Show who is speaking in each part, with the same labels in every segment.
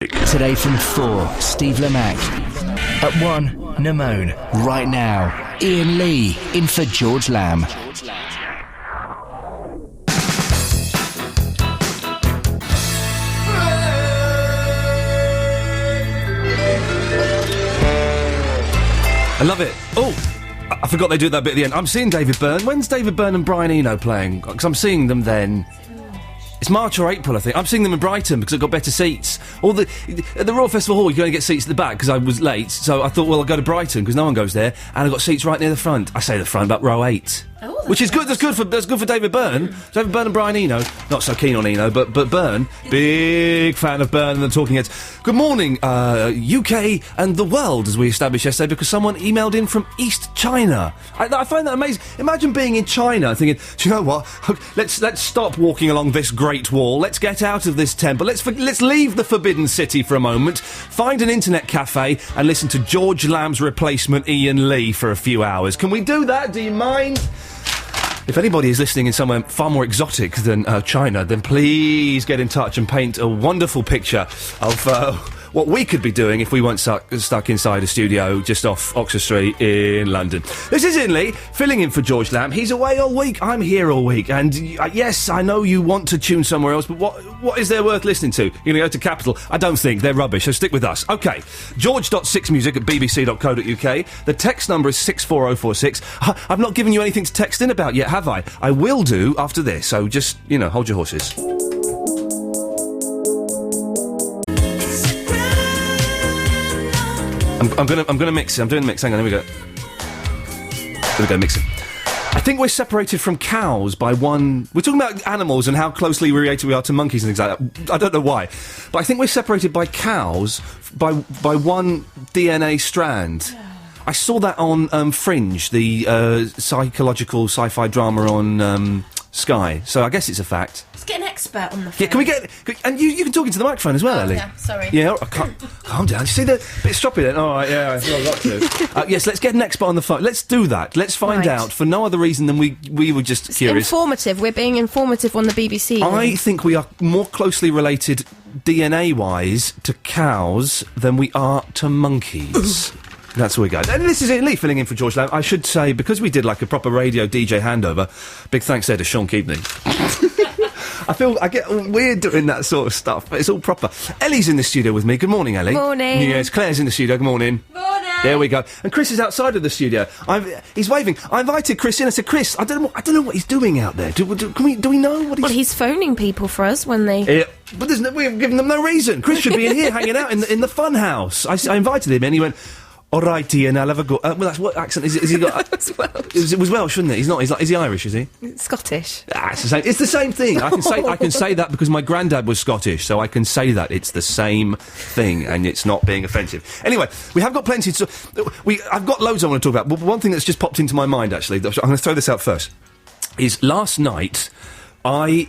Speaker 1: Today from 4, Steve Lamacq. At 1, Namone. Right now, Iain Lee in for George Lamb.
Speaker 2: I love it. Oh, I forgot they do that bit at the end. I'm seeing David Byrne. When's David Byrne and Brian Eno playing? Because I'm seeing them then. It's March or April, I think. I'm seeing them in Brighton because I've got better seats. At the Royal Festival Hall, you can only get seats at the back because I was late. So I thought, well, I'll go to Brighton because no one goes there. And I've got seats right near the front. I say the front, about row 8. Oh, which is good. That's good for David Byrne. David Byrne and Brian Eno. Not so keen on Eno, but Byrne. Big fan of Byrne and the Talking Heads. Good morning, UK and the world, as we established yesterday, because someone emailed in from East China. I find that amazing. Imagine being in China thinking, do you know what? Let's stop walking along this Great Wall. Let's get out of this temple. Let's leave the Forbidden City for a moment. Find an internet cafe and listen to George Lamb's replacement Iain Lee for a few hours. Can we do that? Do you mind? If anybody is listening in somewhere far more exotic than China, then please get in touch and paint a wonderful picture of what we could be doing if we weren't stuck inside a studio just off Oxford Street in London. This is Iain Lee, filling in for George Lamb. He's away all week, I'm here all week, and yes, I know you want to tune somewhere else, but what is there worth listening to? You're going to go to Capital? I don't think. They're rubbish, so stick with us. OK, george.6music at bbc.co.uk. The text number is 64046. I've not given you anything to text in about yet, have I? I will do after this, so just, hold your horses. I'm gonna mix it. I'm doing the mix. Hang on, here we go. Here we go, mix it. I think we're separated from cows by one... We're talking about animals and how closely related we are to monkeys and things like that. I don't know why. But I think we're separated by cows by one DNA strand. I saw that on Fringe, the psychological sci-fi drama on Sky. So I guess it's a fact.
Speaker 3: Let's get an expert on the phone.
Speaker 2: Yeah, can we get... And you can talk into the microphone as well, Ellie.
Speaker 3: Yeah, sorry.
Speaker 2: Yeah, calm down. You see the bit stroppy then? All right, yeah, I've got to. Yes, let's get an expert on the phone. Let's do that. Let's find out, for no other reason than we were just curious.
Speaker 3: Informative. We're being informative on the BBC.
Speaker 2: I think we are more closely related DNA-wise to cows than we are to monkeys. That's where we go. And this is Iain Lee filling in for George Lamb. I should say, because we did like a proper radio DJ handover, big thanks there to Sean Keaveney. I get weird doing that sort of stuff, but it's all proper. Ellie's in the studio with me. Good morning, Ellie.
Speaker 3: Morning.
Speaker 2: Yes, Claire's in the studio. Good morning.
Speaker 3: Morning.
Speaker 2: There we go. And Chris is outside of the studio. He's waving. I invited Chris in. I said, Chris, I don't know what he's doing out there. Do we know what he's...
Speaker 3: Well, he's phoning people for us when they...
Speaker 2: But we've given them no reason. Chris should be in here hanging out in the fun house. I invited him and he went... All right, Iain, I'll have a go. Well, that's what accent is he got?
Speaker 3: It's Welsh.
Speaker 2: It was Welsh, wasn't it? He's not. Is he Irish? Is he?
Speaker 3: Scottish.
Speaker 2: It's the same. It's the same thing. I can say that because my granddad was Scottish, so I can say that it's the same thing, and it's not being offensive. Anyway, we have got plenty. I've got loads I want to talk about. But one thing that's just popped into my mind, actually, I'm going to throw this out first. Is last night I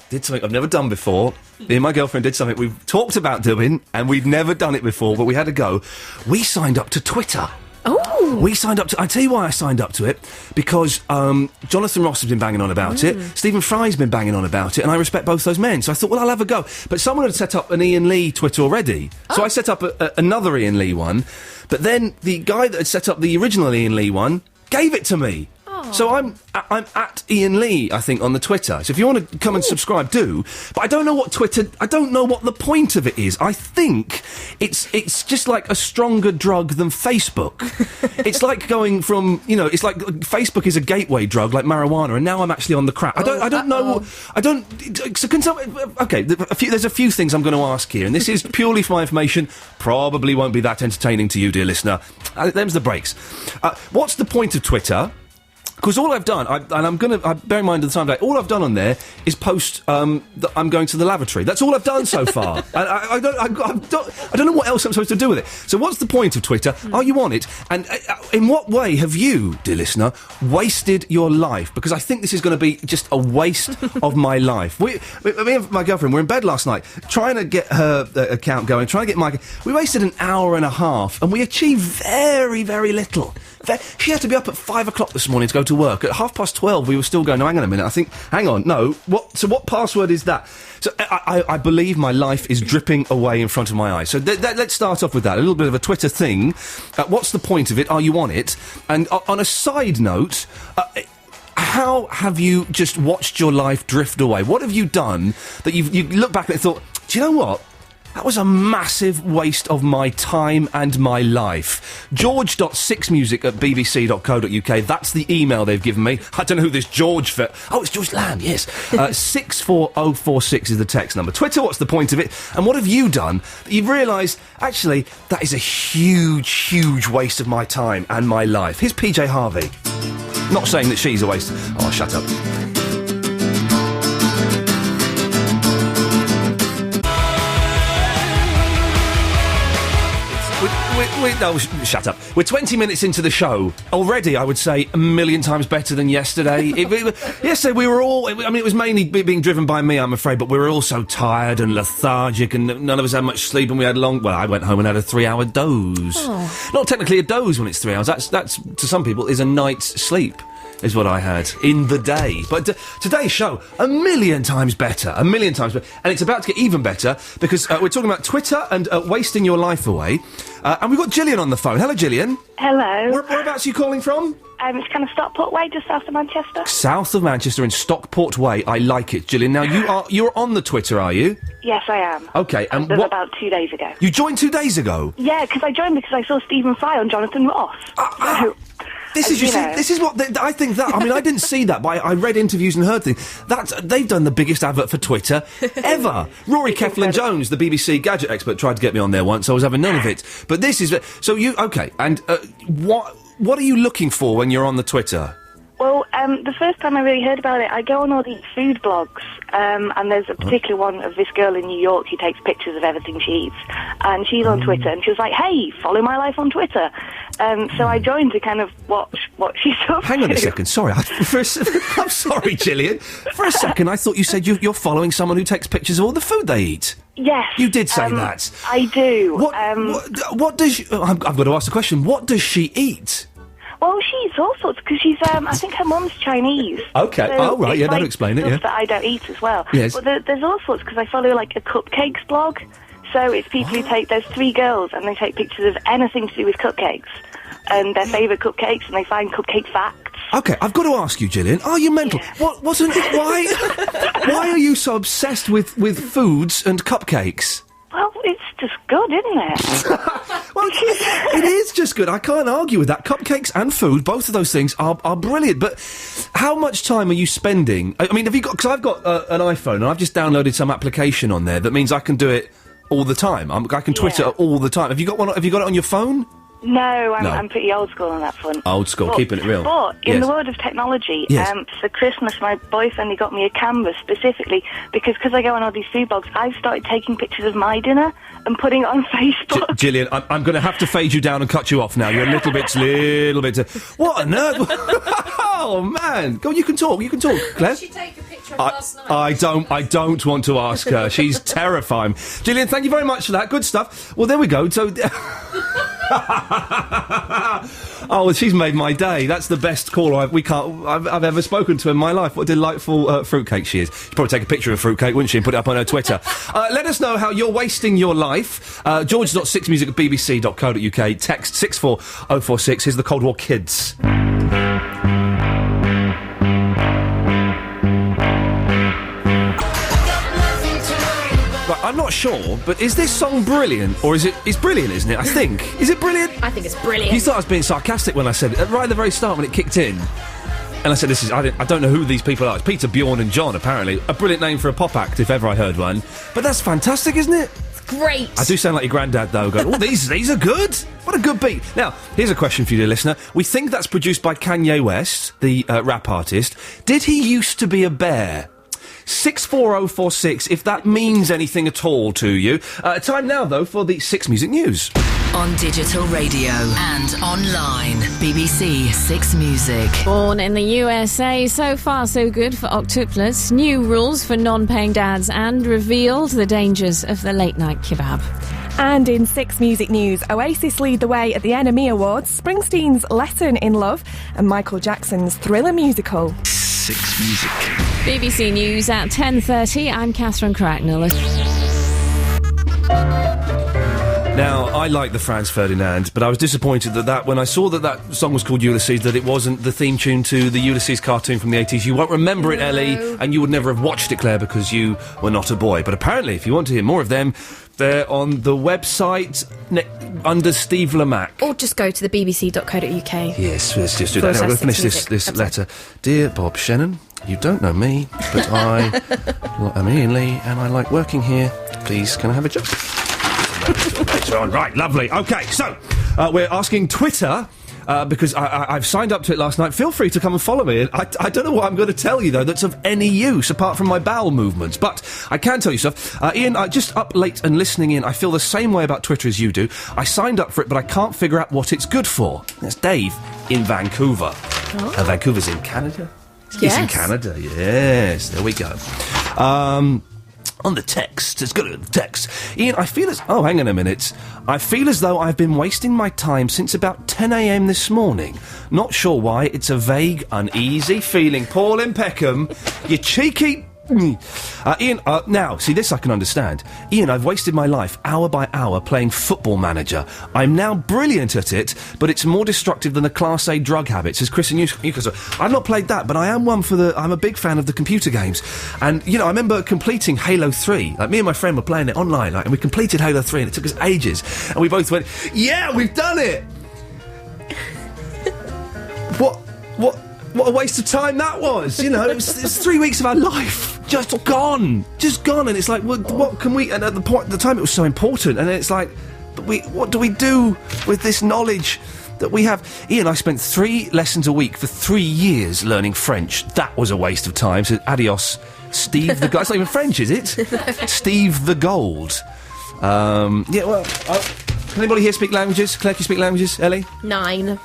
Speaker 2: did something I've never done before. Me and my girlfriend did something we've talked about doing, and we'd never done it before, but we had a go. We signed up to Twitter.
Speaker 3: Oh!
Speaker 2: We signed up to... I'll tell you why I signed up to it. Because Jonathan Ross has been banging on about it. Stephen Fry's been banging on about it, and I respect both those men. So I thought, well, I'll have a go. But someone had set up an Iain Lee Twitter already. So I set up another Iain Lee one. But then the guy that had set up the original Iain Lee one gave it to me. So I'm at Iain Lee, I think, on the Twitter. So if you want to come and subscribe, do. But I don't know what I don't know what the point of it is. I think it's just like a stronger drug than Facebook. It's like going from, it's like Facebook is a gateway drug like marijuana, and now I'm actually on the crack. I don't know. So can okay, there's a few things I'm going to ask here, and this is purely for my information. Probably won't be that entertaining to you, dear listener. Them's the breaks. What's the point of Twitter? Because all I've done, and I'm going to bear in mind at the time, all I've done on there is post that I'm going to the lavatory. That's all I've done so far. I don't know what else I'm supposed to do with it. So what's the point of Twitter? Are you on it? And in what way have you, dear listener, wasted your life? Because I think this is going to be just a waste of my life. Me and my girlfriend were in bed last night trying to get her account going, trying to get my... We wasted an hour and a half, and we achieved very, very little. She had to be up at 5 o'clock this morning to go to work. At 12:30, we were still going, no, hang on a minute, hang on, no, what password is that? So I believe my life is dripping away in front of my eyes. So let's start off with that, a little bit of a Twitter thing. What's the point of it? Are you on it? And on a side note, how have you just watched your life drift away? What have you done that you look back at it and thought, do you know what? That was a massive waste of my time and my life. George.sixmusic@bbc.co.uk. That's the email they've given me. I don't know who this George for. Oh, it's George Lamb, yes. 64046 is the text number. Twitter, what's the point of it? And what have you done that you've realised, actually, that is a huge, huge waste of my time and my life? Here's PJ Harvey. Not saying that she's a waste. Oh, shut up. No, shut up. We're 20 minutes into the show. Already, I would say, a million times better than yesterday. Yesterday, we were all... I mean, it was mainly being driven by me, I'm afraid, but we were all so tired and lethargic and none of us had much sleep and we had long... Well, I went home and had a 3-hour doze. Oh. Not technically a doze when it's 3 hours. That's to some people, is a night's sleep. Is what I had in the day. But today's show, a million times better. And it's about to get even better because we're talking about Twitter and wasting your life away. And we've got Gillian on the phone. Hello, Gillian.
Speaker 4: Hello.
Speaker 2: Whereabouts are you calling from?
Speaker 4: It's kind of Stockport Way, just south of Manchester.
Speaker 2: South of Manchester in Stockport Way. I like it, Gillian. Now, you're on the Twitter, are you?
Speaker 4: Yes, I am.
Speaker 2: Okay, and
Speaker 4: what... about 2 days ago.
Speaker 2: You joined 2 days ago?
Speaker 4: Yeah, because I joined because I saw Stephen Fry on Jonathan Ross.
Speaker 2: This is what I think that. I mean, I didn't see that, but I read interviews and heard things. They've done the biggest advert for Twitter ever. Rory Keflin-Jones, the BBC gadget expert, tried to get me on there once. I was having none of it. But this is so you okay? And what are you looking for when you're on the Twitter?
Speaker 4: Well, the first time I really heard about it, I go on all these food blogs, and there's a particular one of this girl in New York who takes pictures of everything she eats, and she's on Twitter, and she was like, hey, follow my life on Twitter. So I joined to kind of watch what she's up to.
Speaker 2: Hang on a second, sorry, I'm sorry, Gillian. For a second, I thought you said you're following someone who takes pictures of all the food they eat.
Speaker 4: Yes.
Speaker 2: You did say that.
Speaker 4: I do.
Speaker 2: What does she... I've got to ask the question, what does she eat?
Speaker 4: Well, she eats all sorts, because she's, I think her mum's Chinese.
Speaker 2: Okay,
Speaker 4: so
Speaker 2: right, yeah, that'll explain it, yeah.
Speaker 4: That I don't eat as well.
Speaker 2: Yes.
Speaker 4: But there's all sorts, because I follow, like, a cupcakes blog. So it's people who there's 3 girls, and they take pictures of anything to do with cupcakes, and their favourite cupcakes, and they find cupcake facts.
Speaker 2: Okay, I've got to ask you, Gillian, are you mental? Yeah. Why are you so obsessed with foods and cupcakes?
Speaker 4: Well, it's just good, isn't it?
Speaker 2: Well, it is just good. I can't argue with that. Cupcakes and food, both of those things are brilliant. But how much time are you spending? I mean, have you got... Because I've got an iPhone, and I've just downloaded some application on there that means I can do it all the time. I can Twitter all the time. Have you got one? Have you got it on your phone?
Speaker 4: No, I'm pretty old school on that front.
Speaker 2: Old school, keeping it real.
Speaker 4: But in the world of technology, for Christmas, my boyfriend, he got me a camera specifically because I go on all these food blogs, I've started taking pictures of my dinner and putting it on Facebook.
Speaker 2: Gillian, I'm going to have to fade you down and cut you off now. You're a little bit... What on earth? Oh, man. Go on, you can talk, Claire.
Speaker 5: Did she take a picture of last night?
Speaker 2: I don't want to ask her. She's terrifying. Gillian, thank you very much for that. Good stuff. Well, there we go. So... Oh, well, she's made my day. That's the best caller I've ever spoken to in my life. What a delightful fruitcake she is. She'd probably take a picture of a fruitcake, wouldn't she, and put it up on her Twitter. Let us know how you're wasting your life. George.sixmusic@bbc.co.uk. Text 64046. Here's the Cold War Kids. I'm not sure, but is this song brilliant? Or it's brilliant, isn't it? I think. Is it brilliant?
Speaker 3: I think it's brilliant.
Speaker 2: You thought I was being sarcastic when I said it, right at the very start when it kicked in. And I said, I don't know who these people are. It's Peter, Bjorn and John, apparently. A brilliant name for a pop act, if ever I heard one. But that's fantastic, isn't it?
Speaker 3: It's great.
Speaker 2: I do sound like your granddad, though, going, oh, these are good. What a good beat. Now, here's a question for you, dear listener. We think that's produced by Kanye West, the rap artist. Did he used to be a bear? 64046, if that means anything at all to you. Time now, though, for the 6 Music News.
Speaker 6: On digital radio and online. BBC Six Music.
Speaker 7: Born in the USA, so far so good for octuplets. New rules for non-paying dads and revealed the dangers of the late-night kebab.
Speaker 8: And in Six Music News, Oasis lead the way at the NME Awards, Springsteen's Lesson in Love, and Michael Jackson's Thriller musical.
Speaker 1: Six Music.
Speaker 7: BBC News at 10:30. I'm Catherine Cracknell.
Speaker 2: Now, I like the Franz Ferdinand, but I was disappointed that when I saw that song was called Ulysses, that it wasn't the theme tune to the Ulysses cartoon from the 80s. You won't remember it, Ellie, and you would never have watched it, Claire, because you were not a boy. But apparently, if you want to hear more of them, they're on the website under Steve Lamack.
Speaker 3: Or just go to the bbc.co.uk.
Speaker 2: Yes, let's just do that. Now, we're going to finish this letter. Dear Bob Shannon, you don't know me, but I'm Iain Lee, and I like working here. Please, can I have a job? Later on. Right, lovely. OK, so, we're asking Twitter... because I've signed up to it last night. Feel free to come and follow me. I don't know what I'm going to tell you, though, that's of any use, apart from my bowel movements. But I can tell you stuff. Iain, just up late and listening in, I feel the same way about Twitter as you do. I signed up for it, but I can't figure out what it's good for. That's Dave in Vancouver. Oh. Vancouver's in Canada?
Speaker 3: Yes.
Speaker 2: He's in Canada, yes. There we go. On the text, let's go to the text. Iain, I feel as... Oh, hang on a minute. I feel as though I've been wasting my time since about 10 a.m. this morning. Not sure why, it's a vague, uneasy feeling. Paul in Peckham, you cheeky... Iain, now, see, this I can understand. Iain, I've wasted my life, hour by hour, playing Football Manager. I'm now brilliant at it, but it's more destructive than the Class A drug habit, says Chris in Newcastle. I've not played that, but I am I'm a big fan of the computer games. And, I remember completing Halo 3. Like, me and my friend were playing it online, and we completed Halo 3, and it took us ages. And we both went, yeah, we've done it! What a waste of time that was, it's 3 weeks of our life. Just gone, and it's like, what can we? And at the time, it was so important, and it's like, but what do we do with this knowledge that we have? Iain, I spent 3 lessons a week for 3 years learning French. That was a waste of time. So adios, Steve the Gold. It's not even French, is it? Steve the Gold. Can anybody here speak languages? Claire, can you speak languages? Ellie?
Speaker 3: 9.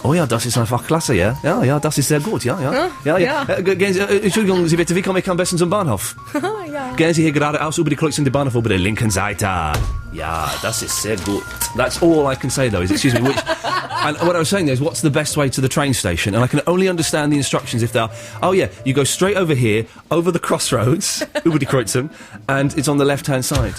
Speaker 2: Oh ja, das ist einfach klasse, ja? Ja, das ist sehr gut, ja. Entschuldigung, Sie bitte, wie komme ich am besten zum Bahnhof?
Speaker 3: Ja.
Speaker 2: Gehen Sie hier geradeaus über die Kreuzung der Bahnhof über der linken Seite. Ja, das ist sehr gut. That's all I can say, though, is, excuse me, which... And what I was saying there is, what's the best way to the train station? And I can only understand the instructions if they're... Oh, yeah, you go straight over here, over the crossroads, über die Kreuzung, and it's on the left-hand side.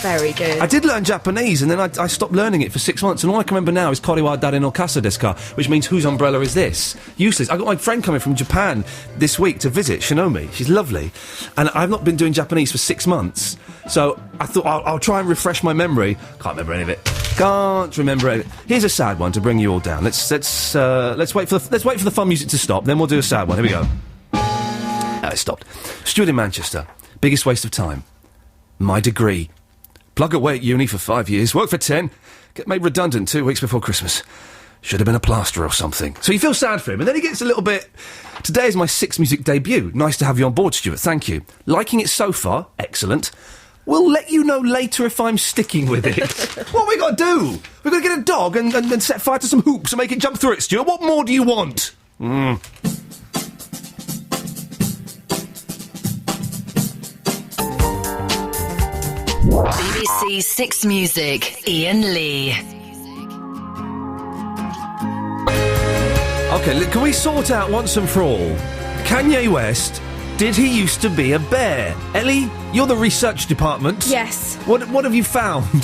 Speaker 3: Very good.
Speaker 2: I did learn Japanese, and then I stopped learning it for 6 months, and all I can remember now is Koriwa Dare no Kasa desu ka, which means whose umbrella is this? Useless. I got my friend coming from Japan this week to visit, Shinomi. She's lovely. And I've not been doing Japanese for 6 months, so I thought I'll try and refresh my memory. Can't remember any of it. Can't remember it. Here's a sad one to bring you all down. Let's wait for the fun music to stop, then we'll do a sad one. Here we go. It stopped. Stuart in Manchester. Biggest waste of time. My degree. Plug away at uni for 5 years, work for 10, get made redundant 2 weeks before Christmas. Should have been a plasterer or something. So you feel sad for him, and then he gets a little bit... Today is my Six Music debut. Nice to have you on board, Stuart, thank you. Liking it so far, excellent. We'll let you know later if I'm sticking with it. What have we got to do? We've got to get a dog and set fire to some hoops and make it jump through it, Stuart. What more do you want?
Speaker 6: BBC Six Music, Iain Lee.
Speaker 2: OK, can we sort out once and for all? Kanye West, did he used to be a bear? Ellie, you're the research department.
Speaker 3: Yes.
Speaker 2: What have you found?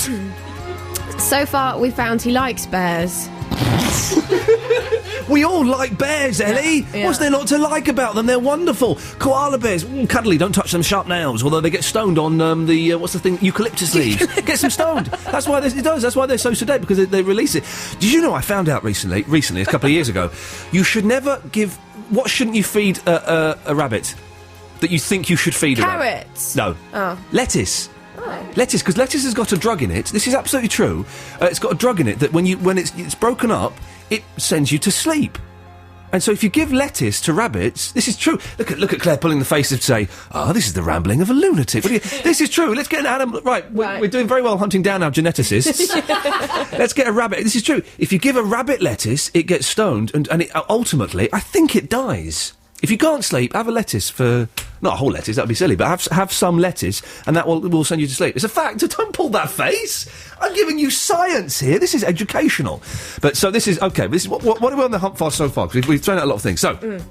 Speaker 3: So far, we found he likes bears.
Speaker 2: We all like bears, Ellie.
Speaker 3: Yeah.
Speaker 2: What's there not to like about them? They're wonderful. Koala bears, cuddly, don't touch them sharp nails, although they get stoned on what's the thing, eucalyptus leaves. Get them stoned. That's why that's why they're so sedate, because they release it. Did you know I found out recently, a couple of years ago, you should never give... What shouldn't you feed a rabbit that you think you should feed a rabbit?
Speaker 3: Carrots?
Speaker 2: No.
Speaker 3: Oh.
Speaker 2: Lettuce. Lettuce, because lettuce has got a drug in it. This is absolutely true. It's got a drug in it that when it's broken up, it sends you to sleep. And so if you give lettuce to rabbits, this is true. Look at Claire pulling the face to say, this is the rambling of a lunatic. This is true. Let's get an animal. Right, we're doing very well hunting down our geneticists. Let's get a rabbit. This is true. If you give a rabbit lettuce, it gets stoned, and it, ultimately, I think it dies. If you can't sleep, have a lettuce for... Not a whole lettuce, that would be silly, but have some lettuce, and that will send you to sleep. It's a fact. Don't pull that face. I'm giving you science here. This is educational. But, so this is... OK, this is, what are we on the hunt for so far? Because we've thrown out a lot of things. So,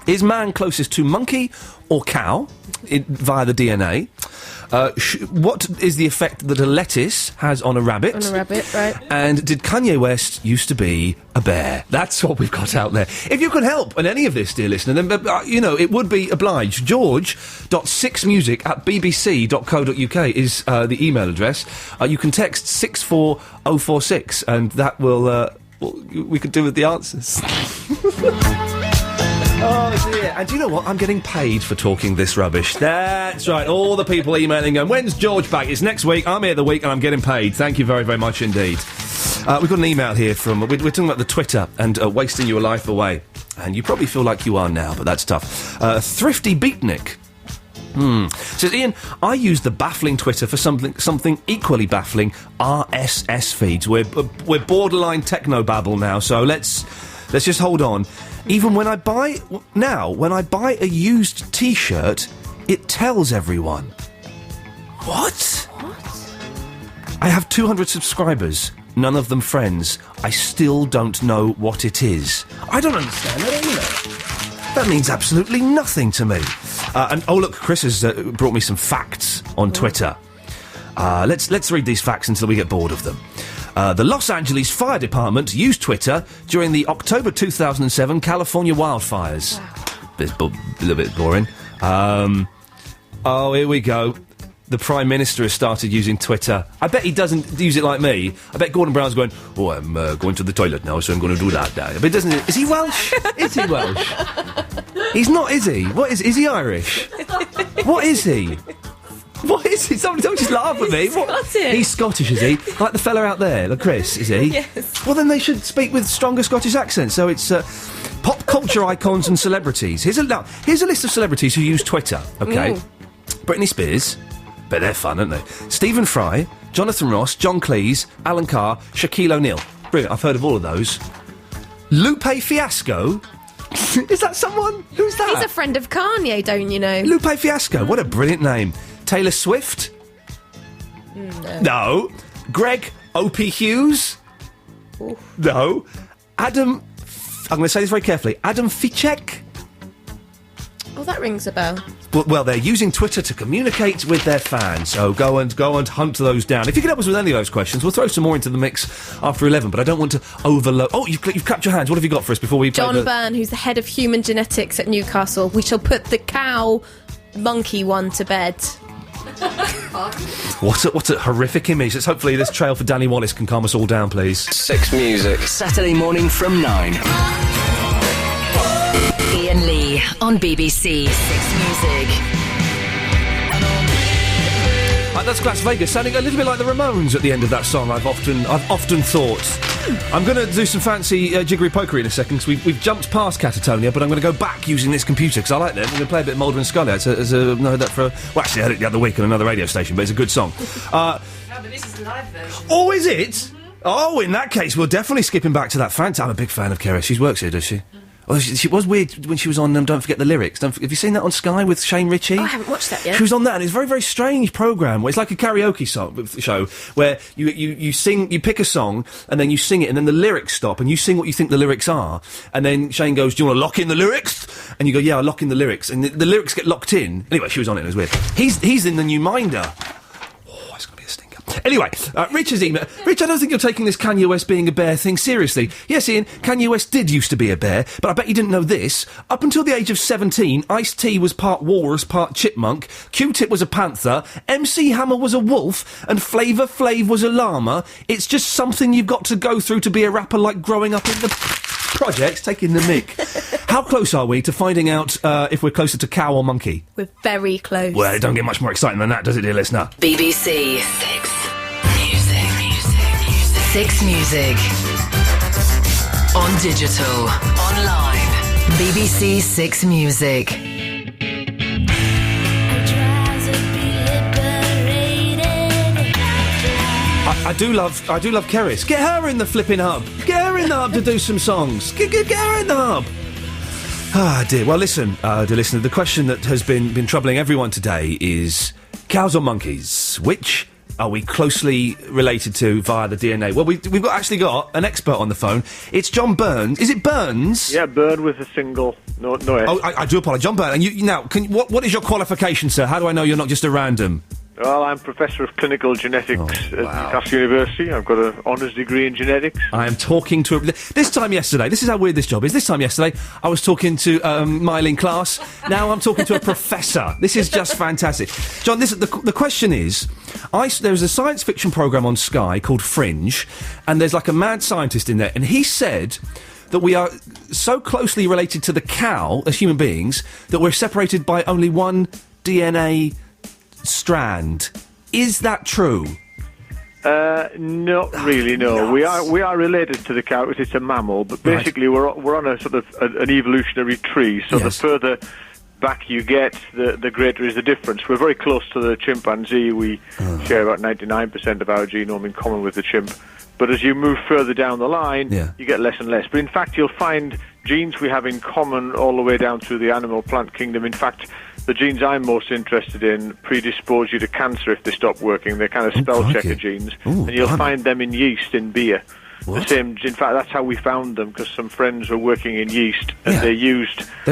Speaker 2: is man closest to monkey or cow via the DNA? What is the effect that a lettuce has on a rabbit?
Speaker 3: On a rabbit, right.
Speaker 2: And did Kanye West used to be a bear? That's what we've got out there. If you can help on any of this, dear listener, then, it would be obliged. George.6music@bbc.co.uk is the email address. You can text 64046, and that will... we could do with the answers. Oh, dear. And do you know what? I'm getting paid for talking this rubbish. That's right. All the people emailing going, when's George back? It's next week. I'm here the week and I'm getting paid. Thank you very, very much indeed. We've got an email here from... We're talking about the Twitter and wasting your life away. And you probably feel like you are now, but that's tough. Thrifty Beatnik says, Ian, I use the baffling Twitter for something equally baffling, RSS feeds. We're borderline technobabble now, so let's just hold on. Even when I buy a used T-shirt, it tells everyone. What? I have 200 subscribers, none of them friends. I still don't know what it is. I don't understand that either. That means absolutely nothing to me. And look, Chris has brought me some facts on Twitter. Let's read these facts until we get bored of them. The Los Angeles Fire Department used Twitter during the October 2007 California wildfires. A little bit boring. Here we go. The Prime Minister has started using Twitter. I bet he doesn't use it like me. I bet Gordon Brown's going, I'm going to the toilet now, so I'm going to do that now. But doesn't it? Is he Welsh? Is he Welsh? He's not, is he? Is he Irish? What is he? What is he? Somebody don't just laugh at me.
Speaker 3: Scottish.
Speaker 2: He's Scottish, is he? Like the fella out there, like Chris, is he?
Speaker 3: Yes.
Speaker 2: Well, then they should speak with stronger Scottish accents. So it's pop culture icons and celebrities. Here's a list of celebrities who use Twitter, OK? Britney Spears. Bet they're fun, aren't they? Stephen Fry, Jonathan Ross, John Cleese, Alan Carr, Shaquille O'Neal. Brilliant, I've heard of all of those. Lupe Fiasco. Is that someone? Who's that?
Speaker 3: He's a friend of Kanye, don't you know?
Speaker 2: Lupe Fiasco, what a brilliant name. Taylor Swift? No. Greg O.P. Hughes?
Speaker 3: Oof.
Speaker 2: No. Adam... I'm going to say this very carefully. Adam Ficek?
Speaker 3: Oh, that rings a bell.
Speaker 2: Well, they're using Twitter to communicate with their fans, so go and hunt those down. If you can help us with any of those questions, we'll throw some more into the mix after 11, but I don't want to overload... Oh, you've clapped your hands. What have you got for us before we play
Speaker 3: John Byrne, who's the head of human genetics at Newcastle. We shall put the cow-monkey one to bed.
Speaker 2: What a horrific image. Let's hopefully this trail for Danny Wallace can calm us all down, please.
Speaker 1: 6 Music. Saturday morning from 9.
Speaker 6: Iain Lee on BBC 6 Music.
Speaker 2: That's Las Vegas, sounding a little bit like the Ramones at the end of that song. I've often thought. I'm going to do some fancy jiggery pokery in a second, because we've jumped past Catatonia, but I'm going to go back using this computer, because I like them. I'm going to play a bit of Mulder and Scully. Actually, I heard it the other week on another radio station, but it's a good song.
Speaker 5: No, but this is a live version.
Speaker 2: Oh, is it? Mm-hmm. Oh, in that case, we're definitely skipping back to that fantasy. I'm a big fan of Kara. She works here, does she? Oh, she was weird when she was on Don't Forget the Lyrics. Have you seen that on Sky with Shane Ritchie?
Speaker 3: Oh, I haven't watched that yet.
Speaker 2: She was on that, and it's a very, very strange programme where it's like a karaoke show where you sing, you pick a song, and then you sing it, and then the lyrics stop, and you sing what you think the lyrics are, and then Shane goes, do you want to lock in the lyrics? And you go, yeah, I'll lock in the lyrics, and the lyrics get locked in. Anyway, she was on it, and it was weird. He's in the new Minder. Anyway, Richard's email. Rich, I don't think you're taking this Kanye West being a bear thing seriously. Yes, Ian, Kanye West did used to be a bear, but I bet you didn't know this. Up until the age of 17, Ice-T was part walrus, part chipmunk, Q-Tip was a panther, MC Hammer was a wolf, and Flavor Flav was a llama. It's just something you've got to go through to be a rapper, like growing up in the projects, taking the mick. How close are we to finding out if we're closer to cow or monkey?
Speaker 3: We're very close.
Speaker 2: Well, it don't get much more exciting than that, does it, dear listener?
Speaker 6: BBC 6 Music. 6 Music. On digital, online, BBC Six Music.
Speaker 2: I do love Keris. Get her in the flipping hub. Get her in the hub to do some songs. Get her in the hub. Ah, dear. Well, listen, dear listener, the question that has been troubling everyone today is cows or monkeys? Which are we closely related to via the DNA? Well, we've actually got an expert on the phone. It's John Burns. Is it Burns?
Speaker 9: Yeah, Burn with a single. No.
Speaker 2: Oh, I do apologise, John Burns. And what is your qualification, sir? How do I know you're not just a random?
Speaker 9: Well, I'm Professor of Clinical Genetics at Newcastle University. I've got an honours degree in genetics.
Speaker 2: I am talking to... This time yesterday, this is how weird this job is. This time yesterday, I was talking to Mile in class. Now I'm talking to a professor. This is just fantastic. John, the question is... there was a science fiction programme on Sky called Fringe, and there's like a mad scientist in there, and he said that we are so closely related to the cow as human beings that we're separated by only one DNA strand. Is that true?
Speaker 9: Not really, no. We are related to the cow because it's a mammal, but basically we're on a sort of an evolutionary tree, so the further back you get, the greater is the difference. We're very close to the chimpanzee. We share about 99% of our genome in common with the chimp. But as you move further down the line, you get less and less. But in fact, you'll find genes we have in common all the way down through the animal plant kingdom. In fact, the genes I'm most interested in predispose you to cancer if they stop working. They're kind of spell checker genes. And you'll find them in yeast, in beer. What? The same. In fact, that's how we found them, because some friends were working in yeast, and they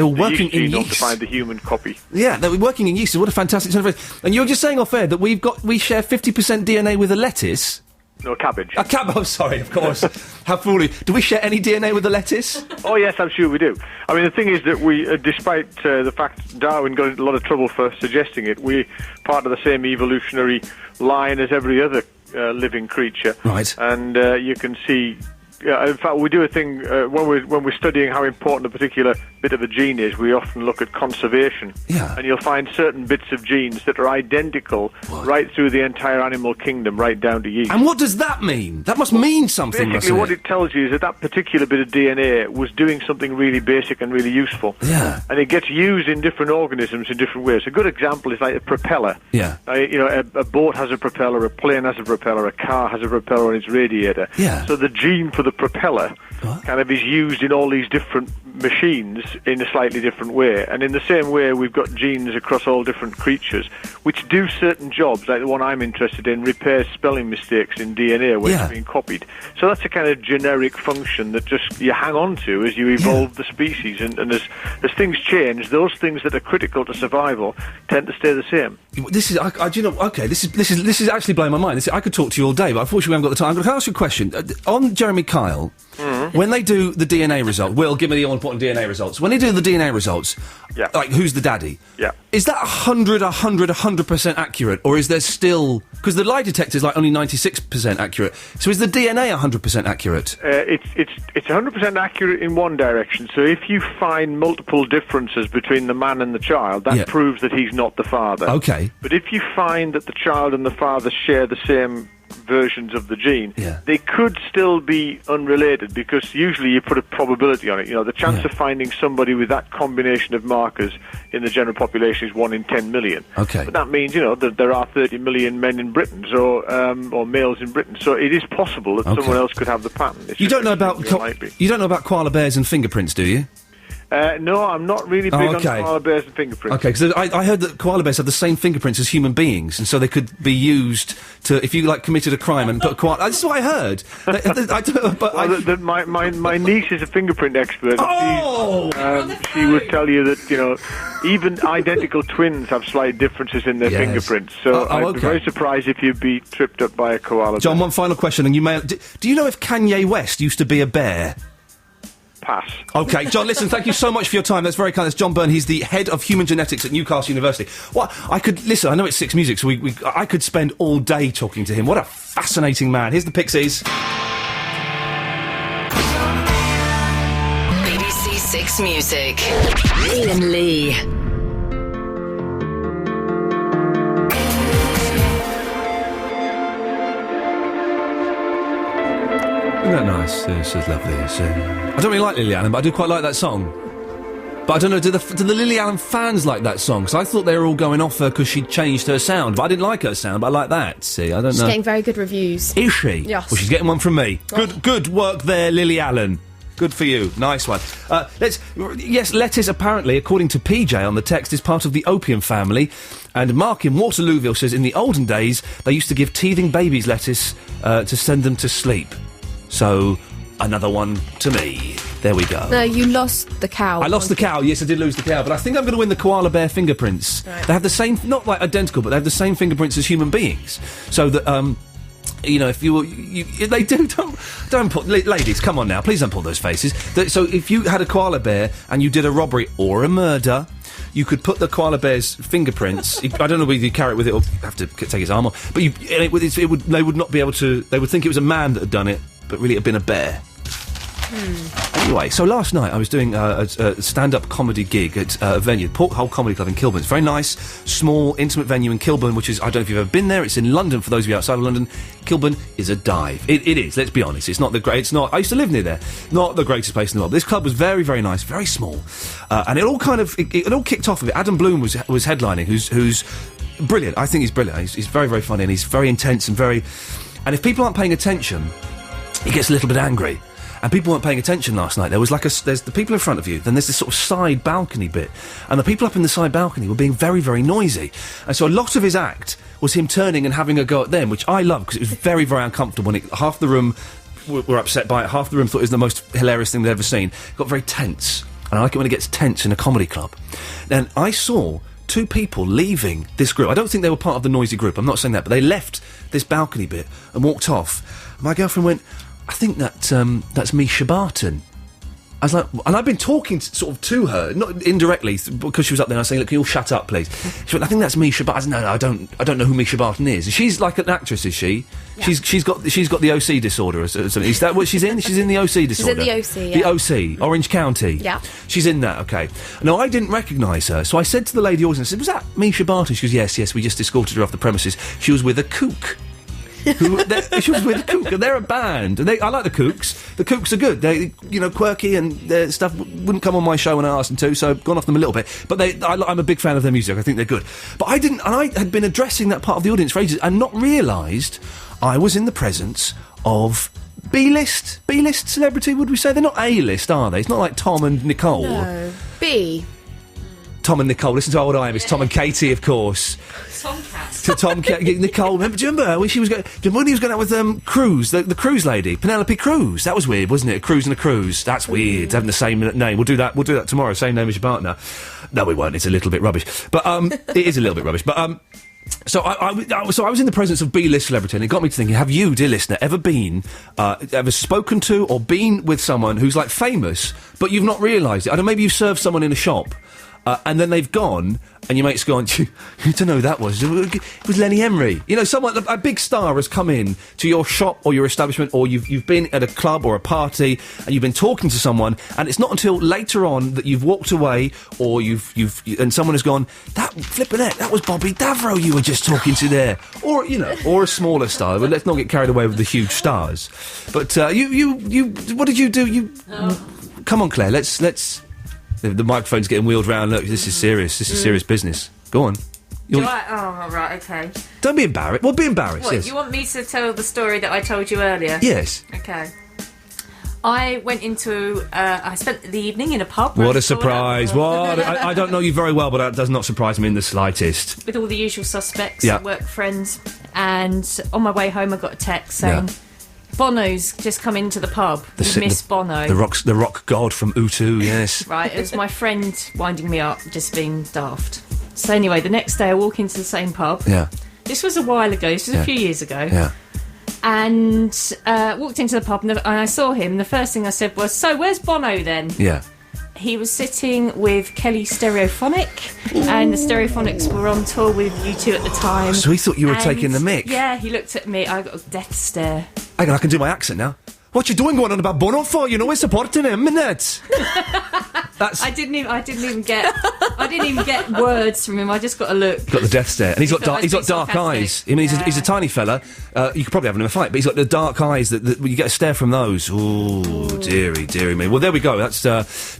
Speaker 9: were working in yeast to find the human copy.
Speaker 2: Yeah, they were working in yeast. What a fantastic turn of phrase. And you were just saying off air that we share 50% DNA with a lettuce.
Speaker 9: No, cabbage.
Speaker 2: A cabbage, oh, sorry, of course. How foolish. Do we share any DNA with the lettuce?
Speaker 9: Oh, yes, I'm sure we do. I mean, the thing is that we, despite the fact Darwin got into a lot of trouble for suggesting it, we're part of the same evolutionary line as every other living creature.
Speaker 2: Right.
Speaker 9: And you can see... in fact, we do a thing when we're studying how important a particular bit of a gene is. We often look at conservation, and you'll find certain bits of genes that are identical right through the entire animal kingdom, right down to yeast.
Speaker 2: And what does that mean? That must mean something.
Speaker 9: Basically, what it tells you is that particular bit of DNA was doing something really basic and really useful.
Speaker 2: Yeah.
Speaker 9: And it gets used in different organisms in different ways. A good example is like a propeller.
Speaker 2: Yeah.
Speaker 9: A boat has a propeller, a plane has a propeller, a car has a propeller on its radiator.
Speaker 2: Yeah.
Speaker 9: So the gene for the propeller kind of is used in all these different machines in a slightly different way. And in the same way, we've got genes across all different creatures which do certain jobs, like the one I'm interested in, repairs spelling mistakes in DNA when it's being copied. So that's a kind of generic function that just you hang on to as you evolve the species. And as things change, those things that are critical to survival tend to stay the same.
Speaker 2: This is, this is actually blowing my mind. I could talk to you all day, but unfortunately we haven't got the time. I'm going to ask you a question. On Jeremy Kyle, when they do the DNA result, Will, give me the all-important DNA results. When they do the DNA results, like, who's the daddy?
Speaker 9: Yeah.
Speaker 2: Is that 100% accurate, or is there still... Because the lie detector is, like, only 96% accurate. So is the DNA 100% accurate?
Speaker 9: It's 100% accurate in one direction. So if you find multiple differences between the man and the child, that proves that he's not the father.
Speaker 2: Okay.
Speaker 9: But if you find that the child and the father share the same versions of the gene, they could still be unrelated, because usually you put a probability on it. The chance of finding somebody with that combination of markers in the general population is 1 in 10 million.
Speaker 2: Okay.
Speaker 9: But that means, that there are 30 million men in Britain, or males in Britain. So it is possible that someone else could have the pattern.
Speaker 2: You don't know about koala bears and fingerprints, do you?
Speaker 9: No, I'm not really big on koala bears and fingerprints.
Speaker 2: Okay, because I heard that koala bears have the same fingerprints as human beings, and so they could be used to, if you, like, committed a crime and put a koala... This is what I heard. I don't know, but
Speaker 9: my niece is a fingerprint expert. She would tell you that, even identical twins have slight differences in their fingerprints. So I'd be very surprised if you'd be tripped up by a koala bear.
Speaker 2: John, one final question, and you may... Do you know if Kanye West used to be a bear?
Speaker 9: Pass.
Speaker 2: Okay, John, listen, thank you so much for your time. That's very kind. That's John Byrne. He's the head of human genetics at Newcastle University. I know it's Six Music, so I could spend all day talking to him. What a fascinating man. Here's the Pixies.
Speaker 6: BBC Six Music. Iain Lee.
Speaker 2: Isn't that nice? It's lovely. I don't really like Lily Allen, but I do quite like that song. But I don't know, do the Lily Allen fans like that song? Because I thought they were all going off her because she'd changed her sound. But I didn't like her sound, but I like that. See, I don't know.
Speaker 3: She's getting very good reviews.
Speaker 2: Is she?
Speaker 3: Yes.
Speaker 2: Well, she's getting one from me. Good work there, Lily Allen. Good for you. Nice one. Lettuce, apparently, according to PJ on the text, is part of the opium family. And Mark in Waterlooville says in the olden days, they used to give teething babies lettuce to send them to sleep. So, another one to me. There we go.
Speaker 3: No, you lost the cow.
Speaker 2: I lost the cow. Yes, I did lose the cow. But I think I'm going to win the koala bear fingerprints. Right. They have the same, not like identical, but they have the same fingerprints as human beings. So that, you know, if they do, don't put, ladies, come on now, please don't pull those faces. So if you had a koala bear and you did a robbery or a murder, you could put the koala bear's fingerprints. I don't know whether you carry it with it or have to take his arm off. But they would not be able to. They would think it was a man that had done it, but really it had been a bear. Anyway, so last night I was doing a stand-up comedy gig at a venue, Porthole Comedy Club in Kilburn. It's a very nice, small, intimate venue in Kilburn, which is, I don't know if you've ever been there, it's in London, for those of you outside of London. Kilburn is a dive. It is, let's be honest. It's not the great, I used to live near there. Not the greatest place in the world. This club was very, very nice, very small. And it all kind of, it all kicked off with it. Adam Bloom was headlining, who's brilliant. I think he's brilliant. He's very, very funny, and he's very intense and very... And if people aren't paying attention, he gets a little bit angry. And people weren't paying attention last night. There was there's the people in front of you, then there's this sort of side balcony bit. And the people up in the side balcony were being very, very noisy. And so a lot of his act was him turning and having a go at them, which I love, because it was very, very uncomfortable. And half the room were upset by it, half the room thought it was the most hilarious thing they'd ever seen. It got very tense. And I like it when it gets tense in a comedy club. And I saw two people leaving this group. I don't think they were part of the noisy group, I'm not saying that, but they left this balcony bit and walked off. My girlfriend went, I think that's Misha Barton. I was like, and I've been talking to her, not indirectly, because she was up there, and I was saying, look, can you all shut up, please? She went, I think that's Misha Barton. No, I don't know who Misha Barton is. She's like an actress, is she? Yeah. She's got the OC disorder or something. Is that what she's in? She's in the OC disorder.
Speaker 3: She's in the OC, yeah.
Speaker 2: The OC, Orange County.
Speaker 3: Yeah.
Speaker 2: She's in that, okay. No, I didn't recognise her, so I said to the lady audience, I said, was that Misha Barton? She goes, yes, we just escorted her off the premises. She was with a kook. She was with the Kook, and they're a band. And I like the Kooks. The Kooks are good. They, quirky, and their stuff wouldn't come on my show when I asked them to, so I've gone off them a little bit. But I'm a big fan of their music. I think they're good. But I didn't, and I had been addressing that part of the audience for ages and not realised I was in the presence of B-list celebrity, would we say? They're not A-list, are they? It's not like Tom and Nicole.
Speaker 3: No. B.
Speaker 2: Tom and Nicole. Listen to how old I am. It's Tom and Katie, of course. Nicole, do you remember when she was going? When he was going out with Cruz, the Cruz lady, Penelope Cruz? That was weird, wasn't it? Cruz and a Cruz. That's weird. Having the same name. We'll do that tomorrow. Same name as your partner. No, we won't. It's a little bit rubbish. But it is a little bit rubbish. But so I was in the presence of B-list celebrity, and it got me to thinking: have you, dear listener, ever spoken to or been with someone who's like famous, but you've not realised it? I don't know. Maybe you served someone in a shop. And then they've gone, and your mate's gone, you don't know who that was. It was Lenny Emery. You know, someone, a big star has come in to your shop or your establishment, or you've been at a club or a party, and you've been talking to someone, and it's not until later on that you've walked away, or and someone has gone, that was Bobby Davro you were just talking to there. Or, or a smaller star, but let's not get carried away with the huge stars. But, what did you do? Come on, Claire, let's... The microphone's getting wheeled round. Look, this is serious. This is serious business. Go on.
Speaker 5: Oh, right, okay.
Speaker 2: Don't be embarrassed. Well, be embarrassed,
Speaker 5: What,
Speaker 2: yes.
Speaker 5: you want me to tell the story that I told you earlier?
Speaker 2: Yes.
Speaker 5: Okay. I went I spent the evening in a pub.
Speaker 2: What a surprise. What? I don't know you very well, but that does not surprise me in the slightest.
Speaker 5: With all the usual suspects, work friends. And on my way home, I got a text saying... Yeah. Bono's just come into the pub. Miss Bono.
Speaker 2: The rock god from U2, yes.
Speaker 5: Right, it was my friend winding me up, just being daft. So anyway, the next day I walk into the same pub.
Speaker 2: Yeah.
Speaker 5: This was a while ago, this was a few years ago.
Speaker 2: Yeah.
Speaker 5: And walked into the pub and I saw him. The first thing I said was, so where's Bono then?
Speaker 2: Yeah.
Speaker 5: He was sitting with Kelly Stereophonic, and the Stereophonics were on tour with U2 at the time.
Speaker 2: So he thought you were taking the mick?
Speaker 5: Yeah, he looked at me, I got a death stare.
Speaker 2: Hang on, I can do my accent now. What you doing going on about Bono for? You know we're supporting him, innit?
Speaker 5: I didn't even get words from him. I just got a look.
Speaker 2: Got the death stare, and he's got dark eyes. I mean, he's a tiny fella. You could probably have him in a fight, but he's got the dark eyes that when you get a stare from those. Ooh, dearie me. Well, there we go. That's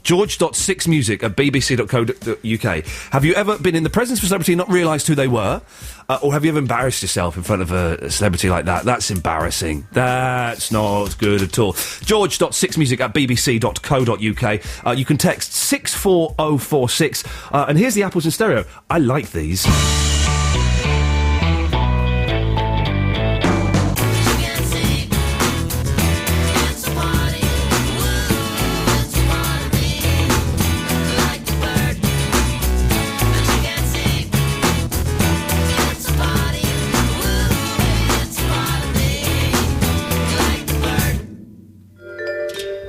Speaker 2: george.sixmusic@bbc.co.uk. Have you ever been in the presence of a celebrity and not realised who they were? Or have you ever embarrassed yourself in front of a celebrity like that? That's embarrassing. That's not good at all. george.sixmusic@bbc.co.uk. You can text 64046. And here's the apples in stereo. I like these.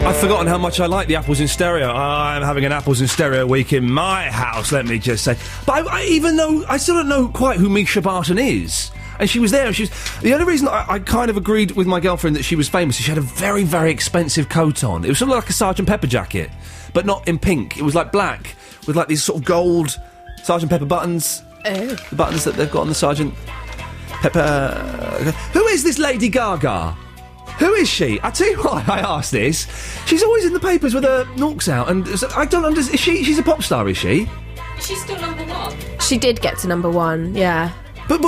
Speaker 2: I've forgotten how much I like the apples in stereo. I'm having an apples in stereo week in my house, let me just say. But even though I still don't know quite who Misha Barton is, and she was there, and the only reason I kind of agreed with my girlfriend that she was famous is she had a very, very expensive coat on. It was sort of like a Sgt. Pepper jacket, but not in pink. It was like black, with like these sort of gold Sgt. Pepper buttons. Oh. The buttons that they've got on the Sgt. Pepper... Who is this Lady Gaga? Who is she? I tell you why I asked this. She's always in the papers with her norks out, and I don't understand. She's a pop star, is she?
Speaker 5: Is she still number one?
Speaker 3: She did get to number one, yeah.
Speaker 2: But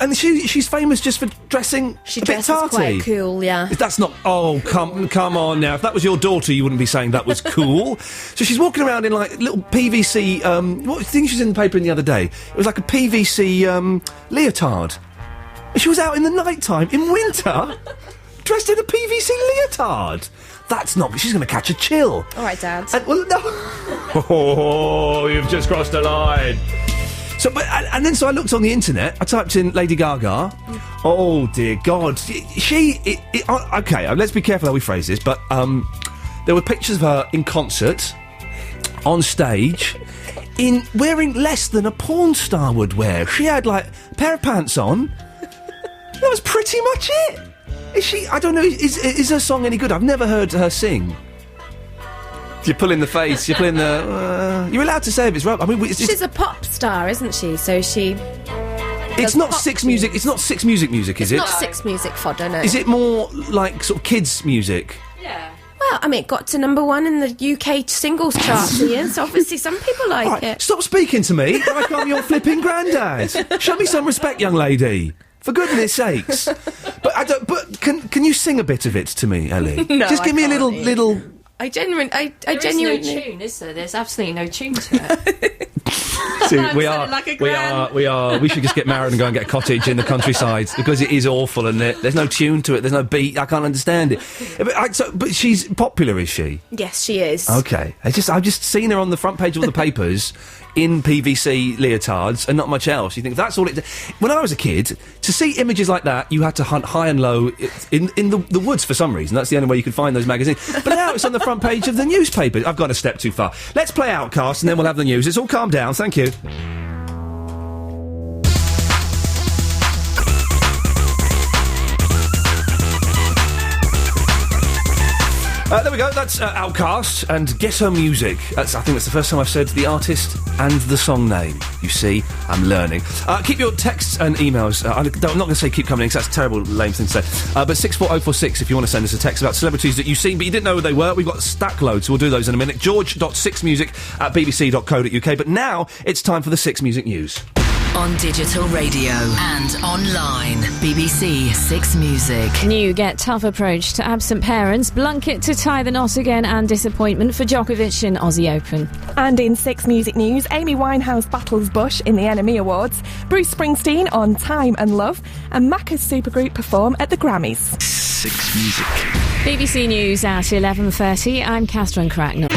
Speaker 2: and she's famous just for dressing
Speaker 3: she
Speaker 2: a bit tarty.
Speaker 3: Quite cool, yeah.
Speaker 2: That's not... Oh, come on now. If that was your daughter, you wouldn't be saying that was cool. So she's walking around in, like, little PVC... what thing she was in the paper the other day? It was like a PVC leotard. And she was out in the night-time, in winter... dressed in a PVC leotard. That's not... She's going to catch a chill.
Speaker 3: All right, Dad.
Speaker 2: Well, no. Oh, you've just crossed a line. So, and then I looked on the internet. I typed in Lady Gaga. Oh, dear God. Okay, let's be careful how we phrase this, but there were pictures of her in concert, on stage, wearing less than a porn star would wear. She had, like, a pair of pants on. That was pretty much it. Is she... I don't know, is her song any good? I've never heard her sing. You're pulling the face, you're pulling the... you're allowed to say if it's right. I mean...
Speaker 3: She's a pop star, isn't she? So she...
Speaker 2: It's not Six Music, is it?
Speaker 3: It's not Six Music fodder, no.
Speaker 2: Is it more like sort of kids' music?
Speaker 5: Yeah.
Speaker 3: Well, I mean, it got to number one in the UK singles chart, Ian, so obviously some people like it.
Speaker 2: Stop speaking to me like I'm your flipping granddad. Show me some respect, young lady. For goodness sakes. But can you sing a bit of it to me, Ellie?
Speaker 3: No,
Speaker 2: just give me a little...
Speaker 5: I genuinely... There is no tune, is there? There's absolutely no tune to it.
Speaker 2: See, we should just get married and go and get a cottage in the countryside, because it is awful, and there's no tune to it, there's no beat, I can't understand it. But she's popular, is she?
Speaker 3: Yes, she is.
Speaker 2: Okay. I've just seen her on the front page of all the papers in PVC leotards and not much else. You think that's all it... When I was a kid, to see images like that, you had to hunt high and low in the woods for some reason. That's the only way you could find those magazines. But now it's on the front page of the newspaper. I've gone a step too far. Let's play Outcast and then we'll have the news. It's all calmed down. Thank you. There we go, that's Outcast and Ghetto Music. I think that's the first time I've said the artist and the song name. You see, I'm learning. Keep your texts and emails. I'm not going to say keep coming in, because that's a terrible, lame thing to say. But 64046 if you want to send us a text about celebrities that you've seen but you didn't know who they were. We've got stack loads, so we'll do those in a minute. george.sixmusic@bbc.co.uk. But now it's time for the Six Music News.
Speaker 6: On digital radio and online. BBC Six Music.
Speaker 7: New Get Tough approach to absent parents. Blanket to tie the knot again, and disappointment for Djokovic in Aussie Open.
Speaker 8: And in Six Music News, Amy Winehouse battles Bush in the NME Awards. Bruce Springsteen on Time and Love. And Macca's supergroup perform at the Grammys.
Speaker 1: Six Music.
Speaker 7: BBC News at 11:30. I'm Catherine Cracknell.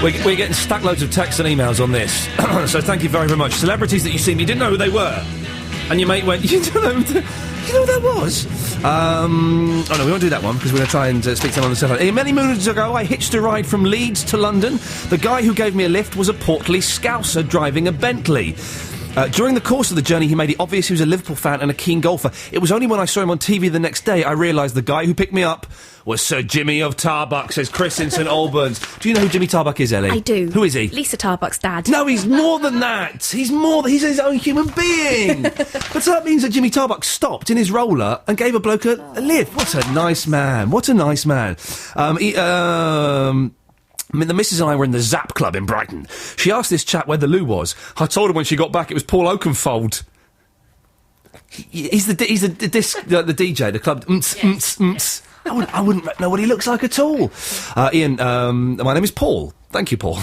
Speaker 2: We're getting stack loads of texts and emails on this, so thank you very, very much. Celebrities that you see, you didn't know who they were, and your mate went, you know who that was? Oh no, we won't do that one, because we're going to try and speak to them on the telephone. Many moons ago, I hitched a ride from Leeds to London. The guy who gave me a lift was a portly Scouser driving a Bentley. During the course of the journey, he made it obvious he was a Liverpool fan and a keen golfer. It was only when I saw him on TV the next day I realised the guy who picked me up was Sir Jimmy of Tarbuck, says Chris in St Albans. Do you know who Jimmy Tarbuck is, Ellie?
Speaker 3: I do.
Speaker 2: Who is he?
Speaker 3: Lisa Tarbuck's dad.
Speaker 2: No, he's more than that. He's his own human being. But so that means that Jimmy Tarbuck stopped in his roller and gave a bloke a lift. What a nice man. What a nice man. The missus and I were in the Zap Club in Brighton. She asked this chap where the loo was. I told her when she got back it was Paul Oakenfold. He's the DJ, the club. I wouldn't know what he looks like at all. Ian, my name is Paul. Thank you, Paul.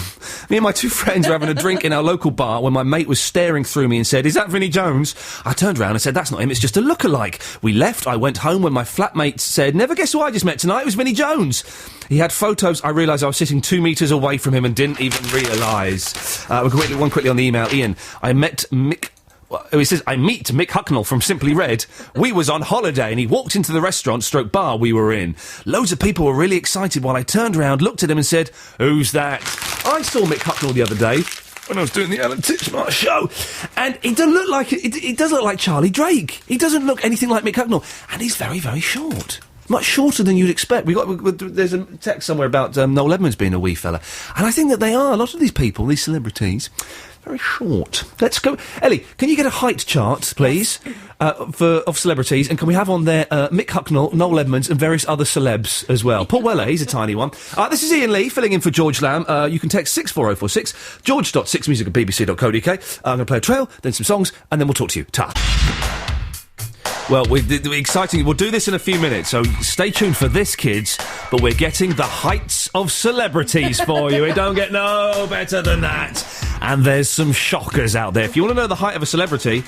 Speaker 2: Me and my two friends were having a drink in our local bar when my mate was staring through me and said, "Is that Vinnie Jones?" I turned around and said, "That's not him, it's just a lookalike." We left, I went home when my flatmate said, "Never guess who I just met tonight, it was Vinnie Jones." He had photos, I realised I was sitting 2 metres away from him and didn't even realise. One quickly on the email. Ian, I met Mick... He says, I meet Mick Hucknall from Simply Red. We was on holiday and he walked into the restaurant/bar we were in. Loads of people were really excited while I turned around, looked at him and said, "Who's that?" I saw Mick Hucknall the other day when I was doing the Alan Titchmarsh show, and he doesn't look like it does look like Charlie Drake. He doesn't look anything like Mick Hucknall, and he's very, very short. Much shorter than you'd expect. There's a text somewhere about Noel Edmonds being a wee fella, and I think that they are. A lot of these people, these celebrities, very short. Let's go, Ellie. Can you get a height chart, please, of celebrities, and can we have on there Mick Hucknall, Noel Edmonds, and various other celebs as well? Paul Weller, he's a tiny one. This is Iain Lee filling in for George Lamb. You can text 64046 george.6music@bbc.co.uk. I'm going to play a trail, then some songs, and then we'll talk to you. Ta. Well, we're exciting. We'll do this in a few minutes, so stay tuned for this, kids. But we're getting the heights of celebrities for you. It don't get no better than that. And there's some shockers out there. If you want to know the height of a celebrity,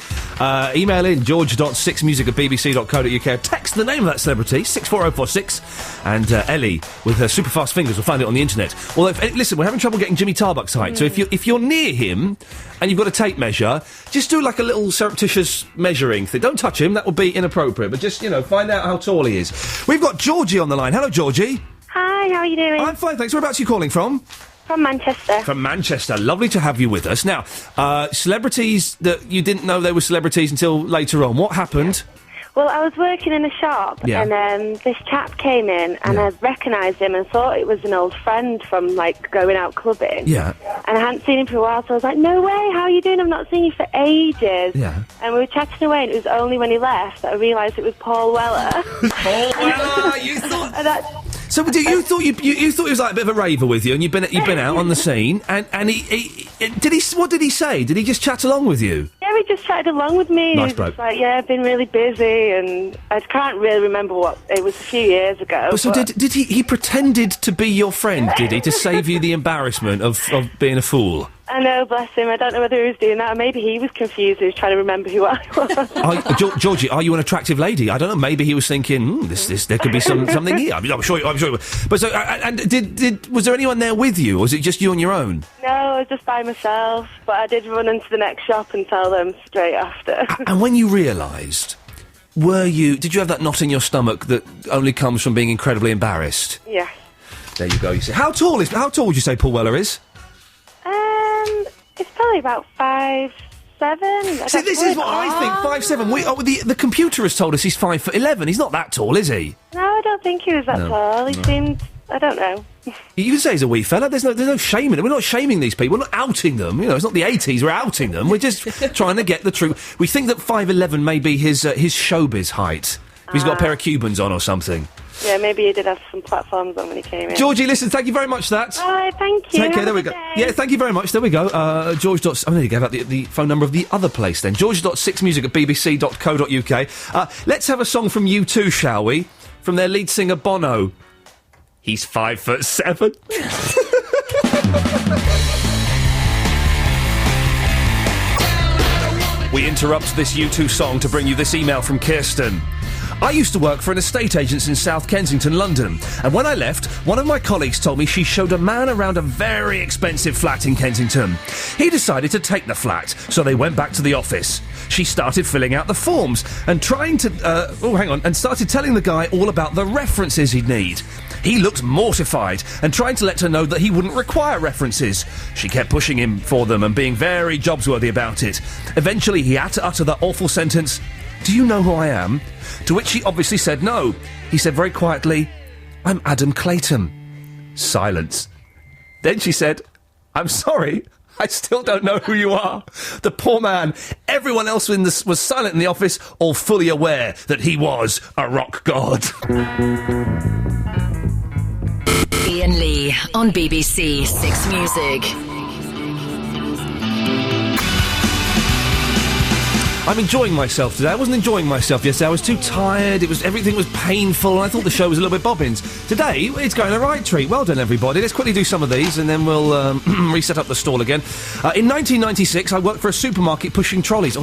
Speaker 2: email in george.6music@bbc.co.uk. Text the name of that celebrity, 64046. And Ellie, with her super fast fingers, will find it on the internet. Although, listen, we're having trouble getting Jimmy Tarbuck's height. So if you're near him and you've got a tape measure, just do like a little surreptitious measuring thing. Don't touch him, that would be inappropriate. But just, find out how tall he is. We've got Georgie on the line. Hello, Georgie.
Speaker 10: Hi, how are you doing?
Speaker 2: I'm fine, thanks. Whereabouts are you calling from?
Speaker 10: From Manchester.
Speaker 2: From Manchester. Lovely to have you with us. Now, celebrities that you didn't know they were celebrities until later on. What happened?
Speaker 10: Well, I was working in a shop, and this chap came in, and I recognised him and thought it was an old friend from, going out clubbing. Yeah. And I hadn't seen him for a while, so I was like, "No way, how are you doing? I've not seen you for ages." Yeah. And we were chatting away, and it was only when he left that I realised it was Paul Weller.
Speaker 2: Paul Weller! You thought... So you thought you thought he was like a bit of a raver with you, and you've been out on the scene, and he what did he say? Did he just chat along with you?
Speaker 10: Yeah, he just chatted along with me.
Speaker 2: Nice
Speaker 10: he was
Speaker 2: bloke.
Speaker 10: just like, "Yeah, I've been really busy," and I can't really remember what it was. A few years ago.
Speaker 2: So did he pretended to be your friend? Did he, to save you the embarrassment of being a fool?
Speaker 10: I know, bless him. I don't know whether he was doing that, or maybe he was confused. He was trying to remember who I was.
Speaker 2: Georgie, are you an attractive lady? I don't know. Maybe he was thinking, there could be something here. I'm sure. But so, was there anyone there with you, or was it just you on your own?
Speaker 10: No, I was just by myself. But I did run into the next shop and tell them straight after.
Speaker 2: And when you realised, did you have that knot in your stomach that only comes from being incredibly embarrassed?
Speaker 10: Yes.
Speaker 2: There you go. You see, how tall would you say Paul Weller is?
Speaker 10: It's probably about 5'7".
Speaker 2: See, this is what I think. 5'7". The computer has told us he's 5'11". He's not that tall, is he?
Speaker 10: No, I don't think he was that tall. He seemed... I don't know.
Speaker 2: You can say he's a wee fella. There's no shame in it. We're not shaming these people. We're not outing them. It's not the 80s. We're outing them. We're just trying to get the truth. We think that 5'11" may be his showbiz height. He's got a pair of Cubans on or something.
Speaker 10: Yeah, maybe he did have some platforms on when he came in.
Speaker 2: Georgie, listen, thank you very much for that.
Speaker 10: All right, thank you.
Speaker 2: Take care, there we go. Yeah, thank you very much. There we go. George. There you gave out the phone number of the other place then. George.6music@bbc.co.uk. Let's have a song from U2, shall we? From their lead singer, Bono. He's 5'7". We interrupt this U2 song to bring you this email from Kirsten. I used to work for an estate agent in South Kensington, London, and when I left, one of my colleagues told me she showed a man around a very expensive flat in Kensington. He decided to take the flat, so they went back to the office. She started filling out the forms and started telling the guy all about the references he'd need. He looked mortified and tried to let her know that he wouldn't require references. She kept pushing him for them and being very jobsworthy about it. Eventually, he had to utter that awful sentence, "Do you know who I am?" To which she obviously said no. He said very quietly, "I'm Adam Clayton." Silence. Then she said, "I'm sorry, I still don't know who you are." The poor man. Everyone else was silent in the office, all fully aware that he was a rock god.
Speaker 6: Iain Lee on BBC Six Music.
Speaker 2: I'm enjoying myself today. I wasn't enjoying myself yesterday. I was too tired. Everything was painful, and I thought the show was a little bit bobbins. Today, it's going a right treat. Well done, everybody. Let's quickly do some of these, and then we'll reset up the stall again. In 1996, I worked for a supermarket pushing trolleys. Oh,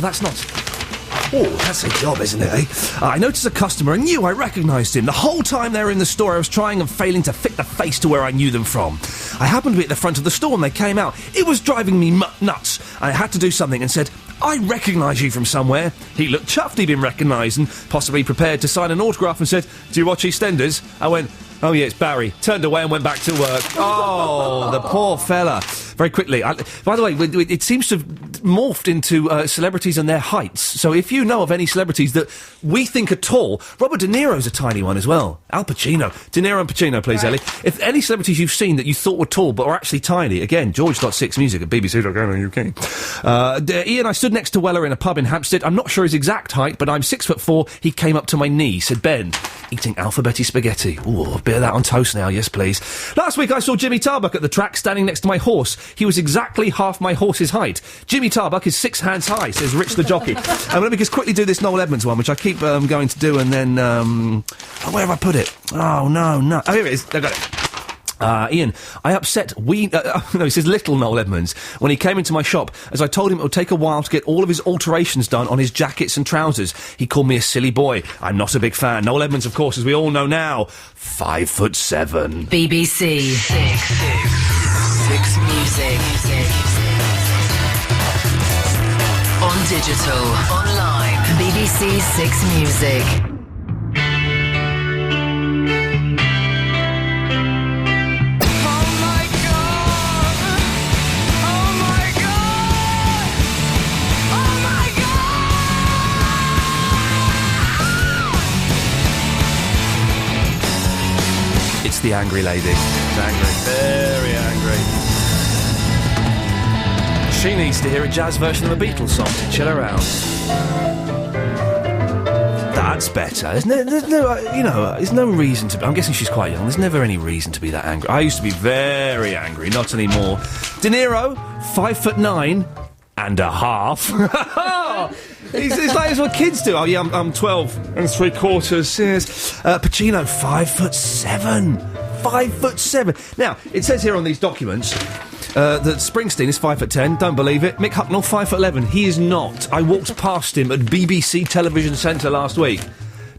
Speaker 2: that's a job, isn't it, eh? I noticed a customer and knew I recognised him. The whole time they were in the store, I was trying and failing to fit the face to where I knew them from. I happened to be at the front of the store when they came out. It was driving me nuts. I had to do something and said, "I recognise you from somewhere." He looked chuffed he'd been recognised and possibly prepared to sign an autograph and said, "Do you watch EastEnders?" I went, "Oh yeah, it's Barry." Turned away and went back to work. Oh, the poor fella. Very quickly. By the way, it seems to have morphed into celebrities and their heights. So if you know of any celebrities that we think are tall, Robert De Niro's a tiny one as well. Al Pacino. De Niro and Pacino, please, Ellie. If any celebrities you've seen that you thought were tall but are actually tiny, again, George.6music at bbc.co.uk. Iain, I stood next to Weller in a pub in Hampstead. I'm not sure his exact height, but I'm 6'4". He came up to my knee, said Ben, eating alphabetti spaghetti. Ooh, a bit of that on toast now, yes please. Last week I saw Jimmy Tarbuck at the track standing next to my horse. He was exactly half my horse's height. Jimmy Tarbuck is 6 hands high, says Rich the jockey. Let me just quickly do this Noel Edmonds one, which I keep going to do, and then... where have I put it? Oh, no. Oh, here it is. I got it. Iain, I upset he says little Noel Edmonds, when he came into my shop, as I told him it would take a while to get all of his alterations done on his jackets and trousers. He called me a silly boy. I'm not a big fan. Noel Edmonds, of course, as we all know now, 5'7".
Speaker 6: BBC Six Music. On digital, online, BBC Six Music.
Speaker 2: It's the angry lady. She's angry. Very angry. She needs to hear a jazz version of a Beatles song to chill her out. That's better. There's no reason to be... I'm guessing she's quite young. There's never any reason to be that angry. I used to be very angry. Not anymore. De Niro, 5'9.5". It's like what kids do. Oh yeah, I'm 12 3/4. Yes. Pacino, 5'7". 5'7". Now it says here on these documents that Springsteen is 5'10". Don't believe it. Mick Hucknall, 5'11". He is not. I walked past him at BBC Television Centre last week,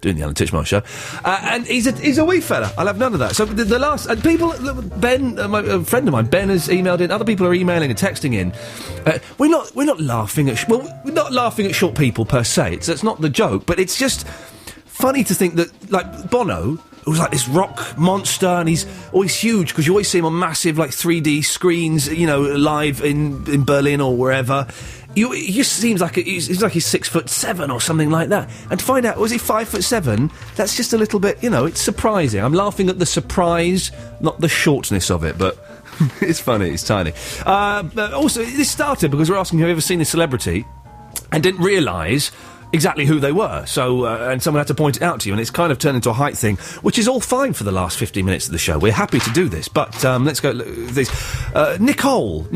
Speaker 2: doing the Alan Titchmarsh show, and he's a wee fella. I'll have none of that. So the last people, Ben, a friend of mine, Ben has emailed in. Other people are emailing and texting in. We're not laughing at we're not laughing at short people per se. It's not the joke, but it's just funny to think that like Bono, who was like this rock monster, and he's always huge because you always see him on massive like 3D screens, live in Berlin or wherever. He just seems like he's 6'7" or something like that. And to find out, was he 5'7"? That's just a little bit, it's surprising. I'm laughing at the surprise, not the shortness of it, but it's funny, it's tiny. Also, this started because we're asking, have you ever seen a celebrity and didn't realise exactly who they were, so and someone had to point it out to you, and it's kind of turned into a height thing, which is all fine for the last 15 minutes of the show. We're happy to do this, but let's go this. Nicole.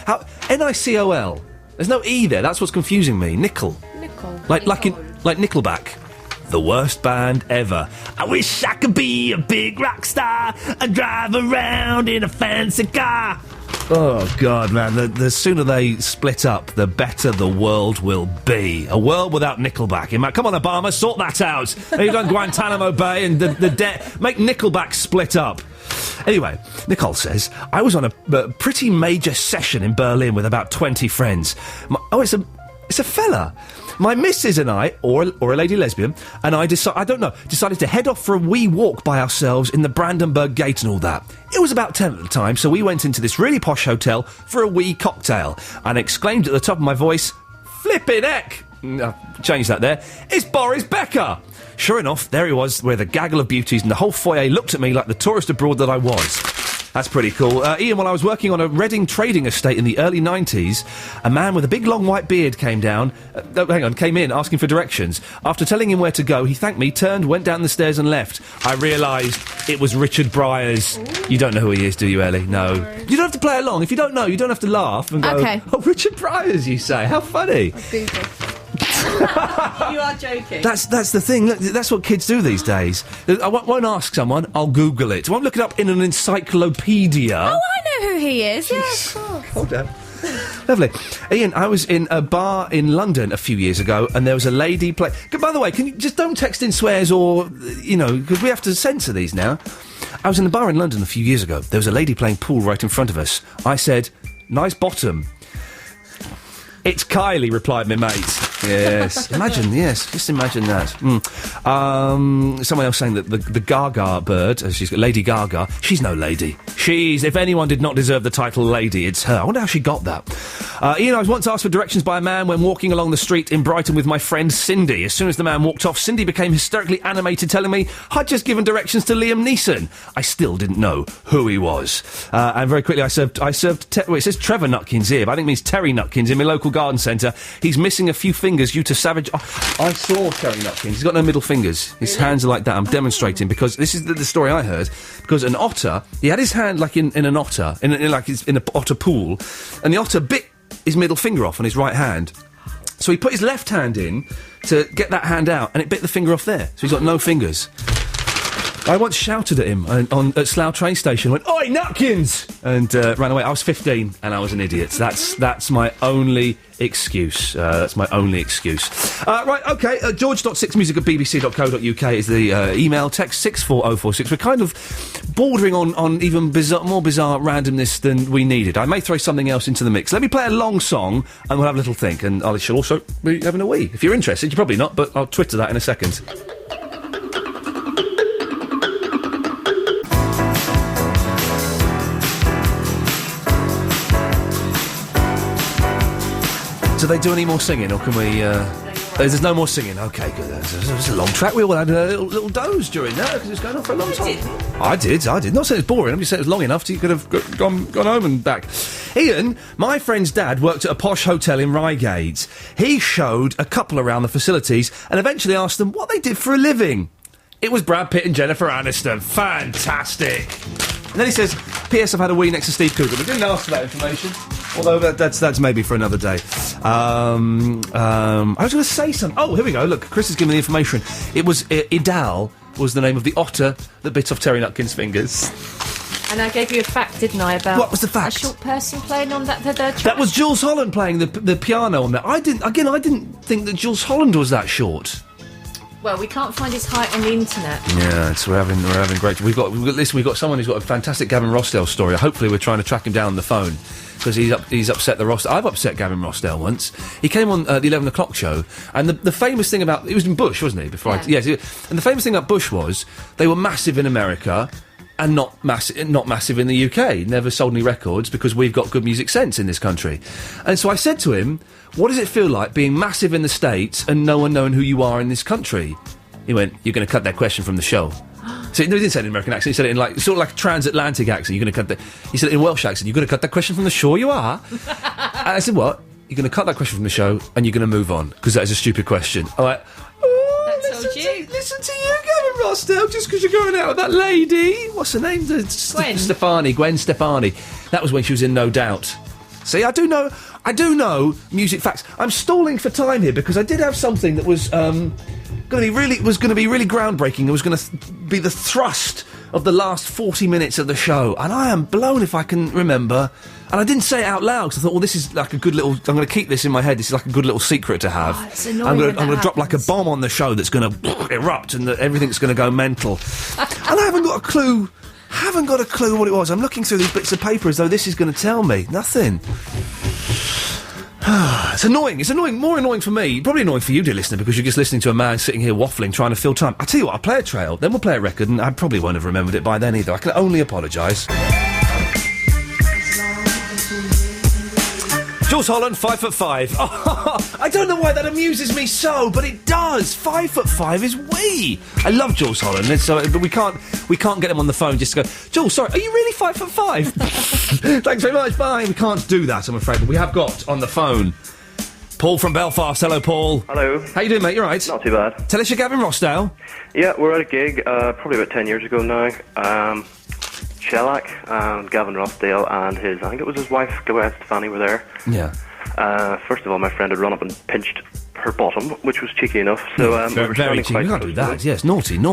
Speaker 2: How? Nicol. There's no E there. That's what's confusing me. Nickel. Like Nickelback. The worst band ever. I wish I could be a big rock star and drive around in a fancy car. Oh, God, man. The sooner they split up, the better the world will be. A world without Nickelback. Come on, Obama, sort that out. You've done Guantanamo Bay and the debt. Make Nickelback split up. Anyway, Nicole says, I was on a pretty major session in Berlin with about 20 friends. It's a fella. My missus and I, or a lady lesbian, and I decided to head off for a wee walk by ourselves in the Brandenburg Gate and all that. It was about 10 at the time, so we went into this really posh hotel for a wee cocktail, and exclaimed at the top of my voice, "Flippin' heck!" Change that there. It's Boris Becker! Sure enough, there he was, with a gaggle of beauties, and the whole foyer looked at me like the tourist abroad that I was. That's pretty cool. Ian, while I was working on a Reading trading estate in the early 90s, a man with a big long white beard came in asking for directions. After telling him where to go, he thanked me, turned, went down the stairs and left. I realised it was Richard Bryars. Ooh. You don't know who he is, do you, Ellie? No. You don't have to play along. If you don't know, you don't have to laugh and go,
Speaker 3: okay.
Speaker 2: Oh, Richard Bryars, you say. How funny.
Speaker 5: You are joking.
Speaker 2: That's the thing. Look, that's what kids do these days. I won't ask someone, I'll Google it. I won't look it up in an encyclopedia.
Speaker 3: Oh, I know who he is. Yeah, of course.
Speaker 2: Hold on. Lovely. Ian, I was in a bar in London a few years ago, and there was a lady play... By the way, can you just don't text in swears or, because we have to censor these now. I was in a bar in London a few years ago. There was a lady playing pool right in front of us. I said, "Nice bottom." "It's Kylie," replied my mate. Yes. Just imagine that. Someone else saying that the Gaga bird, she's got Lady Gaga, she's no lady. If anyone did not deserve the title lady, it's her. I wonder how she got that. Ian, I was once asked for directions by a man when walking along the street in Brighton with my friend Cindy. As soon as the man walked off, Cindy became hysterically animated, telling me I'd just given directions to Liam Neeson. I still didn't know who he was. And very quickly, it says Trevor Nutkins here, but I think it means Terry Nutkins in my local garden centre. He's missing a few fingers due to savage... Oh, I saw Terry Nutkins. He's got no middle fingers. His hands are like that. I'm demonstrating because this is the story I heard. Because an otter, he had his hand like in an otter, in an otter pool, and the otter bit his middle finger off on his right hand. So he put his left hand in to get that hand out, and it bit the finger off there. So he's got no fingers. I once shouted at him at Slough train station, went, "Oi, Nutkins!" and ran away. I was 15 and I was an idiot. That's my only excuse. Right, okay, george.6music@bbc.co.uk is the email. Text 64046. We're kind of bordering on even more bizarre randomness than we needed. I may throw something else into the mix. Let me play a long song and we'll have a little think, and I shall also be having a wee. If you're interested, you're probably not, but I'll Twitter that in a second. Do they do any more singing, or can we... There's no more singing. OK, good. It was a long track. We all had a little doze during that, because it was going on for a long time. I did. Not saying it's boring. I'm just saying it was long enough so you could have gone home and back. Ian, my friend's dad worked at a posh hotel in Reigate. He showed a couple around the facilities and eventually asked them what they did for a living. It was Brad Pitt and Jennifer Aniston. Fantastic. And then he says, "P.S. I've had a wee next to Steve Coogan." We didn't ask for that information, although that's maybe for another day. I was going to say something. Oh, here we go. Look, Chris has given me the information. It was Idal was the name of the otter that bit off Terry Nutkins' fingers.
Speaker 5: And I gave you a fact, didn't I, about...
Speaker 2: What was the fact?
Speaker 5: A short person playing on that track.
Speaker 2: That was Jules Holland playing the piano on that. I didn't think that Jules Holland was that short.
Speaker 5: Well, we can't find his height on the internet.
Speaker 2: Yeah, we're having great... We've got someone who's got a fantastic Gavin Rossdale story. Hopefully we're trying to track him down on the phone, because he's upset the Rossdale. I've upset Gavin Rossdale once. He came on the 11 o'clock show, and the famous thing about... It was in Bush, wasn't he? Yes, and the famous thing about Bush was they were massive in America and not massive in the UK. Never sold any records because we've got good music sense in this country. And so I said to him, "What does it feel like being massive in the States and no one knowing who you are in this country?" He went, "You're going to cut that question from the show." So no, he didn't say it in an American accent. He said it in sort of like a transatlantic accent. You're going to cut that. He said it in Welsh accent. "You're going to cut that question from the show, you are." And I said, "What? You're going to cut that question from the show and you're going to move on because that is a stupid question." I'm like, listen to you, Gavin Rossdale, just because you're going out with that lady. What's her name? Gwen Stefani. That was when she was in No Doubt. See, I do know music facts. I'm stalling for time here because I did have something that was going to be really groundbreaking. It was going to be the thrust of the last 40 minutes of the show, and I am blown if I can remember And I didn't say it out loud because I thought, well, this is like a good little... I'm going to keep this in my head. This is like a good little secret to have.
Speaker 3: It's annoying.
Speaker 2: I'm going to drop like a bomb on the show that's going to erupt and everything's going to go mental. And I haven't got a clue what it was. I'm looking through these bits of paper as though this is going to tell me. Nothing. It's annoying. It's annoying. More annoying for me. Probably annoying for you, dear listener, because you're just listening to a man sitting here waffling, trying to fill time. I'll tell you what, I'll play a trail, then we'll play a record, and I probably won't have remembered it by then either. I can only apologise. Jules Holland, 5'5". Oh, I don't know why that amuses me so, but it does. 5'5" is wee. I love Jules Holland, but we can't get him on the phone just to go, Jules, sorry, are you really 5'5"? Thanks very much, bye. We can't do that, I'm afraid, but we have got on the phone Paul from Belfast. Hello, Paul.
Speaker 11: Hello.
Speaker 2: How you doing, mate? You all right?
Speaker 11: Not too bad.
Speaker 2: Tell us you're Gavin Rossdale.
Speaker 11: Yeah, we're at a gig, probably about 10 years ago now. Shellac and Gavin Rossdale and I think it was his wife, Gwen Stefani, were there.
Speaker 2: Yeah.
Speaker 11: First of all, my friend had run up and pinched her bottom, which was cheeky enough. So
Speaker 2: very cheeky. You can't do that. Yes, naughty.
Speaker 11: And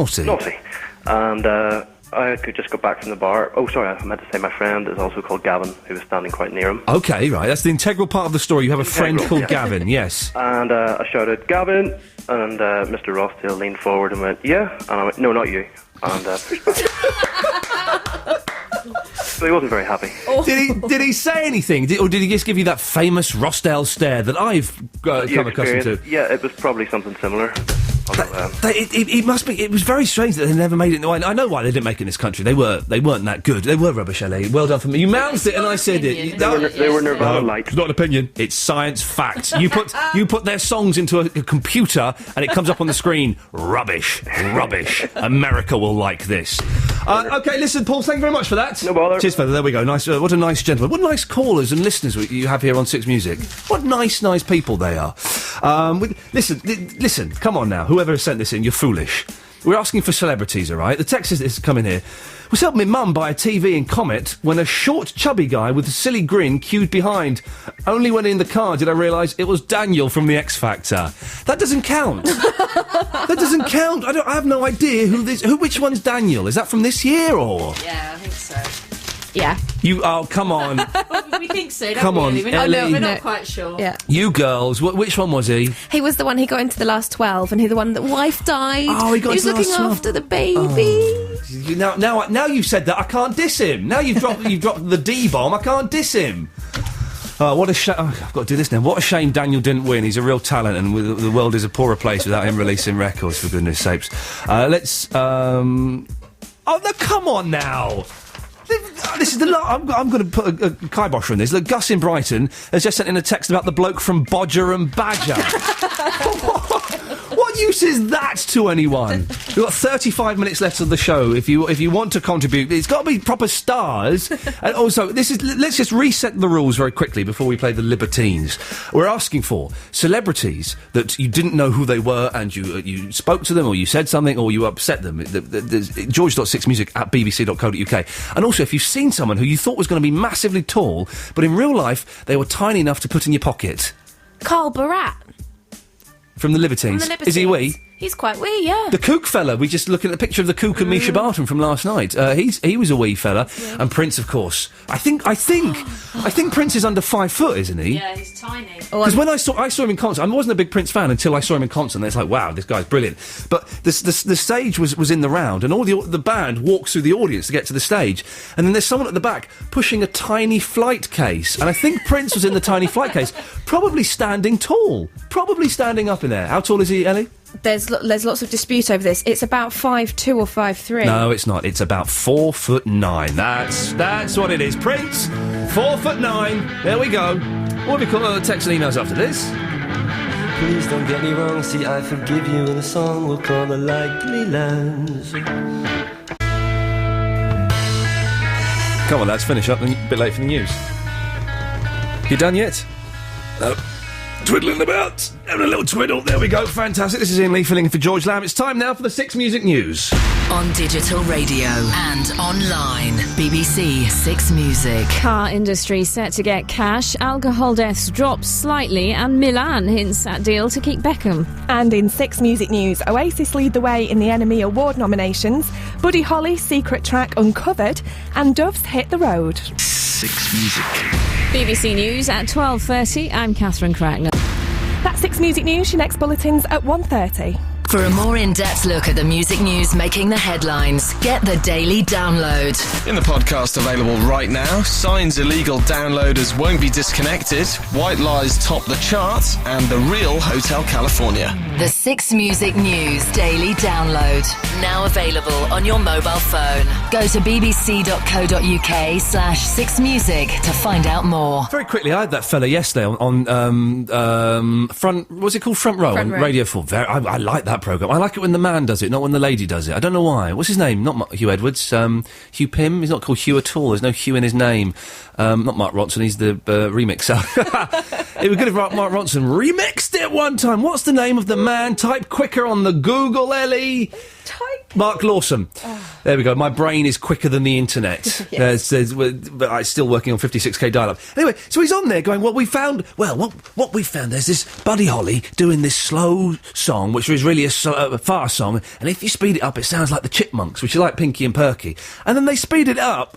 Speaker 11: I could just got back from the bar. Oh, sorry, I meant to say my friend is also called Gavin, who was standing quite near him.
Speaker 2: Okay, right. That's the integral part of the story. You have a friend called Gavin, yes.
Speaker 11: And I shouted, Gavin, and Mr. Rossdale leaned forward and went, yeah? And I went, no, not you. And pushed back. So he wasn't very happy.
Speaker 2: Oh. Did he say anything? Or did he just give you that famous Rossdale stare that I've come accustomed to?
Speaker 11: Yeah, it was probably something similar.
Speaker 2: It must be. It was very strange that they never made it. I know why they didn't make it in this country. They weren't that good. They were rubbish, LA. Well done for me. You mouthed it and I said it.
Speaker 11: They were Nirvana light.
Speaker 2: It's not an opinion. It's science fact. You put their songs into a computer and it comes up on the screen. Rubbish. America will like this. Okay, listen, Paul. Thank you very much for that.
Speaker 11: No bother.
Speaker 2: Cheers, fella. There we go. Nice. What a nice gentleman. What nice callers and listeners you have here on Six Music. What nice people they are. Listen. Come on now. Whoever has sent this in, you're foolish. We're asking for celebrities, all right? The text is coming here. Was helping my mum buy a TV in Comet when a short, chubby guy with a silly grin queued behind. Only when in the car did I realise it was Daniel from the X Factor. That doesn't count. That doesn't count. I have no idea which one's Daniel. Is that from this year or?
Speaker 5: Yeah, I think so.
Speaker 3: Yeah.
Speaker 2: Come on.
Speaker 5: Well, we think so, don't
Speaker 2: come on,
Speaker 5: we? We're not quite sure.
Speaker 3: Yeah.
Speaker 2: You girls, which one was he?
Speaker 3: He was the one who got into the last 12, and the one that wife died.
Speaker 2: Oh, he was
Speaker 3: looking after the baby.
Speaker 2: Oh. Now you've said that, I can't diss him. Now you've dropped the D-bomb, I can't diss him. Oh, what a shame. Oh, I've got to do this now. What a shame Daniel didn't win. He's a real talent, and the world is a poorer place without him releasing records, for goodness sakes. Let's... Oh, no, come on now. This is I'm going to put a kibosh on this. Look, Gus in Brighton has just sent in a text about the bloke from Bodger and Badger. What use is that to anyone? We've got 35 minutes left of the show. If you want to contribute, it's got to be proper stars. And also, let's just reset the rules very quickly before we play the Libertines. We're asking for celebrities that you didn't know who they were, and you spoke to them, or you said something, or you upset them. George.6music@bbc.co.uk. And also, if you've seen someone who you thought was going to be massively tall, but in real life they were tiny enough to put in your pocket.
Speaker 3: Carl Barat.
Speaker 2: From the Libertines. Is he wee?
Speaker 3: He's quite wee, yeah.
Speaker 2: The Kook fella, we just looking at the picture of the Kook and Misha Barton from last night. He was a wee fella. Yeah. And Prince, of course. I think Prince is under 5 foot, isn't he?
Speaker 5: Yeah, he's tiny.
Speaker 2: Because when I saw him in concert, I wasn't a big Prince fan until I saw him in concert, and it's like, wow, this guy's brilliant. But the stage was in the round, and all the band walks through the audience to get to the stage, and then there's someone at the back pushing a tiny flight case, and I think Prince was in the tiny flight case, probably standing tall, probably standing up in there. How tall is he, Ellie?
Speaker 3: There's lots of dispute over this. It's about 5'2" or 5'3".
Speaker 2: No, it's not. It's about 4'9". That's what it is. Prince, 4'9". There we go. What have we got? Text and emails after this.
Speaker 12: Please don't get me wrong. See, I forgive you, and the song will call the Likely Lands.
Speaker 2: Come on, lads, finish up. A bit late for the news. You done yet? No. Twiddling about, having a little twiddle. There we go, fantastic. This is Iain Lee filling in for George Lamb. It's time now for the Six Music News.
Speaker 6: On digital radio and online, BBC Six Music.
Speaker 7: Car industry set to get cash, alcohol deaths drop slightly, and Milan hints at deal to keep Beckham.
Speaker 8: And in Six Music News, Oasis lead the way in the NME Award nominations, Buddy Holly's secret track Uncovered, and Dove's Hit the Road.
Speaker 1: Six Music.
Speaker 7: BBC News at 12:30. I'm Catherine Cracknell.
Speaker 8: That's 6 Music News. Your next bulletin's at 1:30.
Speaker 6: For a more in-depth look at the music news making the headlines, get the Daily Download.
Speaker 13: In the podcast available right now, Sign's illegal downloaders won't be disconnected, White Lies top the charts, and The Real Hotel California.
Speaker 6: The 6 Music News Daily Download. Now available on your mobile phone. Go to bbc.co.uk/6music to find out more.
Speaker 2: Very quickly, I had that fella yesterday on front. What's it called? Front Row on Radio 4. I like that programme. I like it when the man does it, not when the lady does it. I don't know why. What's his name? Not Hugh Edwards. Hugh Pym. He's not called Hugh at all. There's no Hugh in his name. Not Mark Ronson. He's the remixer. It would be good if Mark Ronson remixed it one time. What's the name of the man? Type quicker on the Google, Ellie. Mark Lawson. Oh. There we go. My brain is quicker than the internet. Yes. But I'm still working on 56k dial-up. Anyway, so he's on there going, what we found, there's this Buddy Holly doing this slow song, which is really a fast song, and if you speed it up, it sounds like the Chipmunks, which are like Pinky and Perky. And then they speed it up,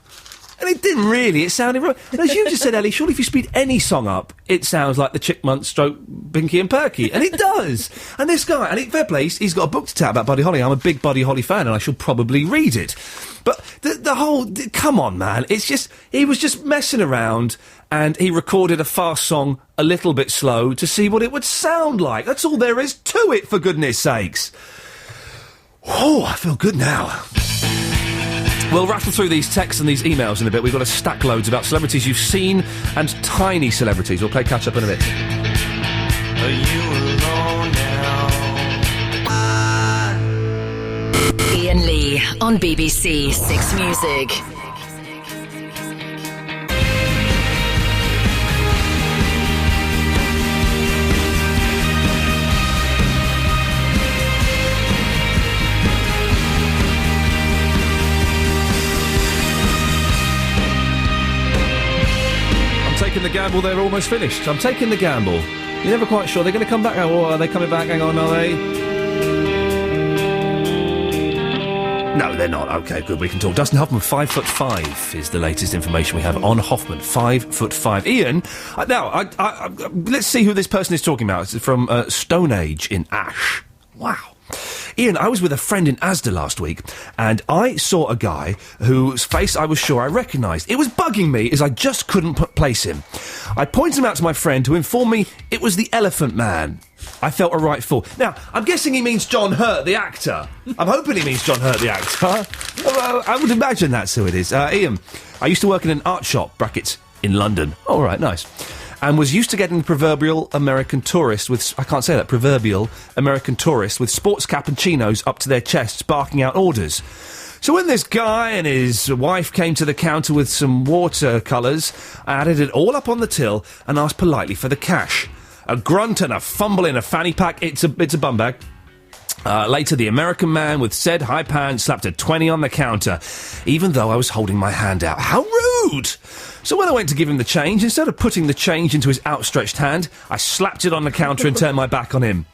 Speaker 2: and it didn't really. It sounded... And as you just said, Ellie, surely if you speed any song up, it sounds like the Chipmunks stroke Pinky and Perky. And it does. And this guy... And fair play, he's got a book to tell about Buddy Holly. I'm a big Buddy Holly fan, and I shall probably read it. But the whole... Come on, man. It's just... He was just messing around, and he recorded a fast song a little bit slow to see what it would sound like. That's all there is to it, for goodness sakes. Oh, I feel good now. We'll rattle through these texts and these emails in a bit. We've got a stack loads about celebrities you've seen and tiny celebrities. We'll play catch-up in a bit.
Speaker 12: Are you alone now?
Speaker 6: Iain Lee on BBC 6 Music.
Speaker 2: The gamble, they're almost finished. I'm taking the gamble. You're never quite sure. They're going to come back. Oh, are they coming back? Hang on, are they? No, they're not. OK, good. We can talk. Dustin Hoffman, 5'5" is the latest information we have on Hoffman. 5'5". Iain, now, let's see who this person is talking about. It's from Stonehenge in Ash. Wow. Iain, I was with a friend in Asda last week, and I saw a guy whose face I was sure I recognised. It was bugging me, as I just couldn't place him. I pointed him out to my friend, who informed me it was the Elephant Man. I felt a right fool. Now, I'm guessing he means John Hurt, the actor. I'm hoping he means John Hurt, the actor. Well, I would imagine that's who it is. Iain, I used to work in an art shop, brackets, in London. All right, nice. And was used to getting the proverbial American tourist with... I can't say that. Proverbial American tourist with sports cap and chinos up to their chests barking out orders. So when this guy and his wife came to the counter with some watercolours, I added it all up on the till and asked politely for the cash. A grunt and a fumble in a fanny pack. It's a bum bag. Later, the American man with said high pants slapped a 20 on the counter, even though I was holding my hand out. How rude! So when I went to give him the change, instead of putting the change into his outstretched hand, I slapped it on the counter and turned my back on him.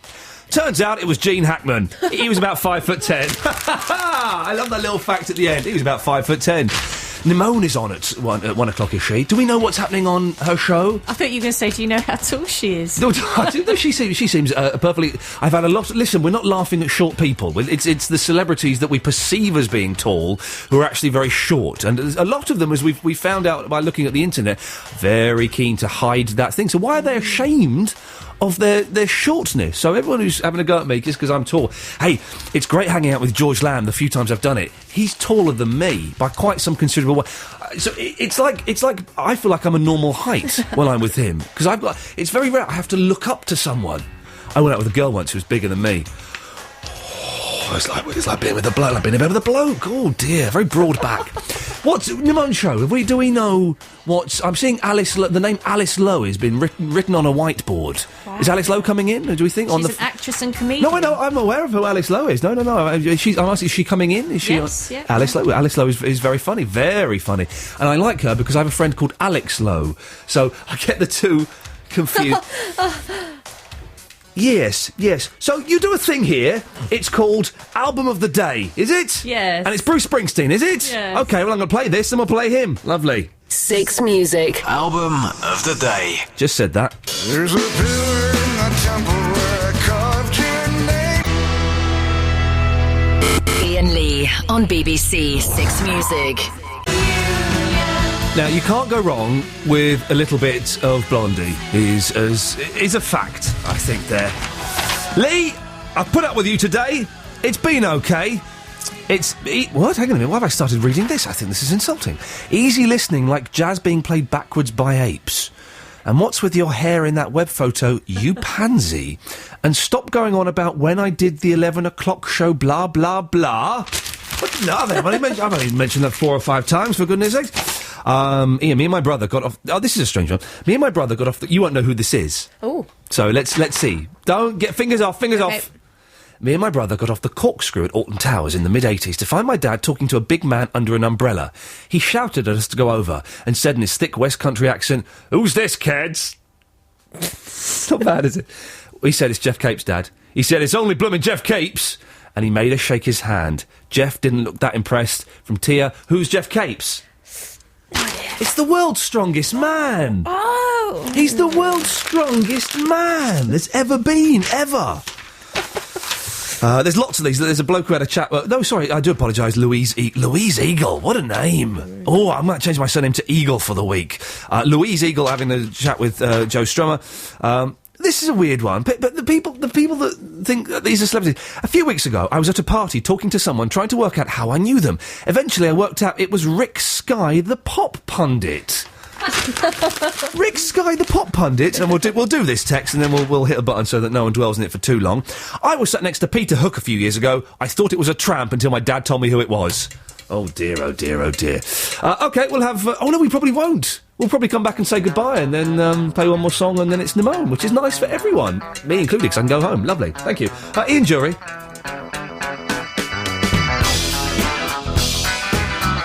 Speaker 2: Turns out it was Gene Hackman. He was about 5'10". I love that little fact at the end. He was about 5'10". Nimone is on at 1 o'clock, is she? Do we know what's happening on her show?
Speaker 5: I thought you were going to say, do you know how tall she is?
Speaker 2: No, she seems perfectly... I've had a lot... Listen, we're not laughing at short people. It's the celebrities that we perceive as being tall who are actually very short. And a lot of them, as we found out by looking at the internet, very keen to hide that thing. So why are they ashamed of their shortness? So everyone who's having a go at me just because I'm tall... Hey, it's great hanging out with George Lamb the few times I've done it. He's taller than me by quite some considerable way. So it's like I feel like I'm a normal height when I'm with him, because it's very rare I have to look up to someone. I went out with a girl once who was bigger than me. Oh, it's like being with a bloke. I've been in bed with a bloke. Oh dear, very broad back. What's Nimone show? Do we know what's? I'm seeing Alice. The name Alice Lowe has been written on a whiteboard. Wow. Is Alice Lowe coming in? Or do we think
Speaker 5: she's an actress and comedian?
Speaker 2: No, I know. I'm aware of who Alice Lowe is. No. I'm asking, is she coming in? Is she?
Speaker 5: Yes. Yeah.
Speaker 2: Alice Lowe. Alice Lowe is very funny, and I like her because I have a friend called Alex Lowe. So I get the two confused. Yes. So you do a thing here. It's called Album of the Day, is it?
Speaker 5: Yes.
Speaker 2: And it's Bruce Springsteen, is it?
Speaker 5: Yes.
Speaker 2: OK, well, I'm going to play this and we'll play him. Lovely.
Speaker 6: 6 Music.
Speaker 13: Album of the day.
Speaker 2: Just said that.
Speaker 14: There's a pillar in the temple where I carved your name.
Speaker 6: Iain Lee on BBC 6 Music.
Speaker 2: Now, you can't go wrong with a little bit of Blondie, is a fact, I think, there. Lee, I've put up with you today. It's been okay. What? Hang on a minute, why have I started reading this? I think this is insulting. Easy listening like jazz being played backwards by apes. And what's with your hair in that web photo, you pansy? And stop going on about when I did the 11 o'clock show, blah, blah, blah. What? No, I've only mentioned that 4 or 5 times, for goodness sakes. Iain, me and my brother got off... Oh, this is a strange one. Me and my brother got off... You won't know who this is.
Speaker 3: Oh.
Speaker 2: So let's see. Don't get... Fingers off. Me and my brother got off the Corkscrew at Alton Towers in the mid-'80s to find my dad talking to a big man under an umbrella. He shouted at us to go over and said in his thick West Country accent, "Who's this, kids?" It's not bad, is it? He said, "It's Jeff Capes, Dad." He said, "It's only blooming Jeff Capes." And he made us shake his hand. Jeff didn't look that impressed. From Tia, "Who's Jeff Capes?" It's the world's strongest man.
Speaker 3: Oh.
Speaker 2: He's the world's strongest man there's ever been, ever. There's lots of these. There's a bloke who had a chat... I do apologise, Louise Eagle. What a name. Oh, I might change my surname to Eagle for the week. Louise Eagle having a chat with Joe Strummer. This is a weird one, but the people that think that these are celebrities... A few weeks ago, I was at a party talking to someone, trying to work out how I knew them. Eventually, I worked out it was Rick Sky, the pop pundit. Rick Sky, the pop pundit, and we'll do this text, and then we'll hit a button so that no one dwells on it for too long. I was sat next to Peter Hook a few years ago. I thought it was a tramp until my dad told me who it was. Oh dear, oh dear, oh dear. OK, we'll have... oh no, we probably won't. We'll probably come back and say goodbye and then play one more song and then it's Nimone, which is nice for everyone. Me included, because I can go home. Lovely. Thank you. Ian Jury.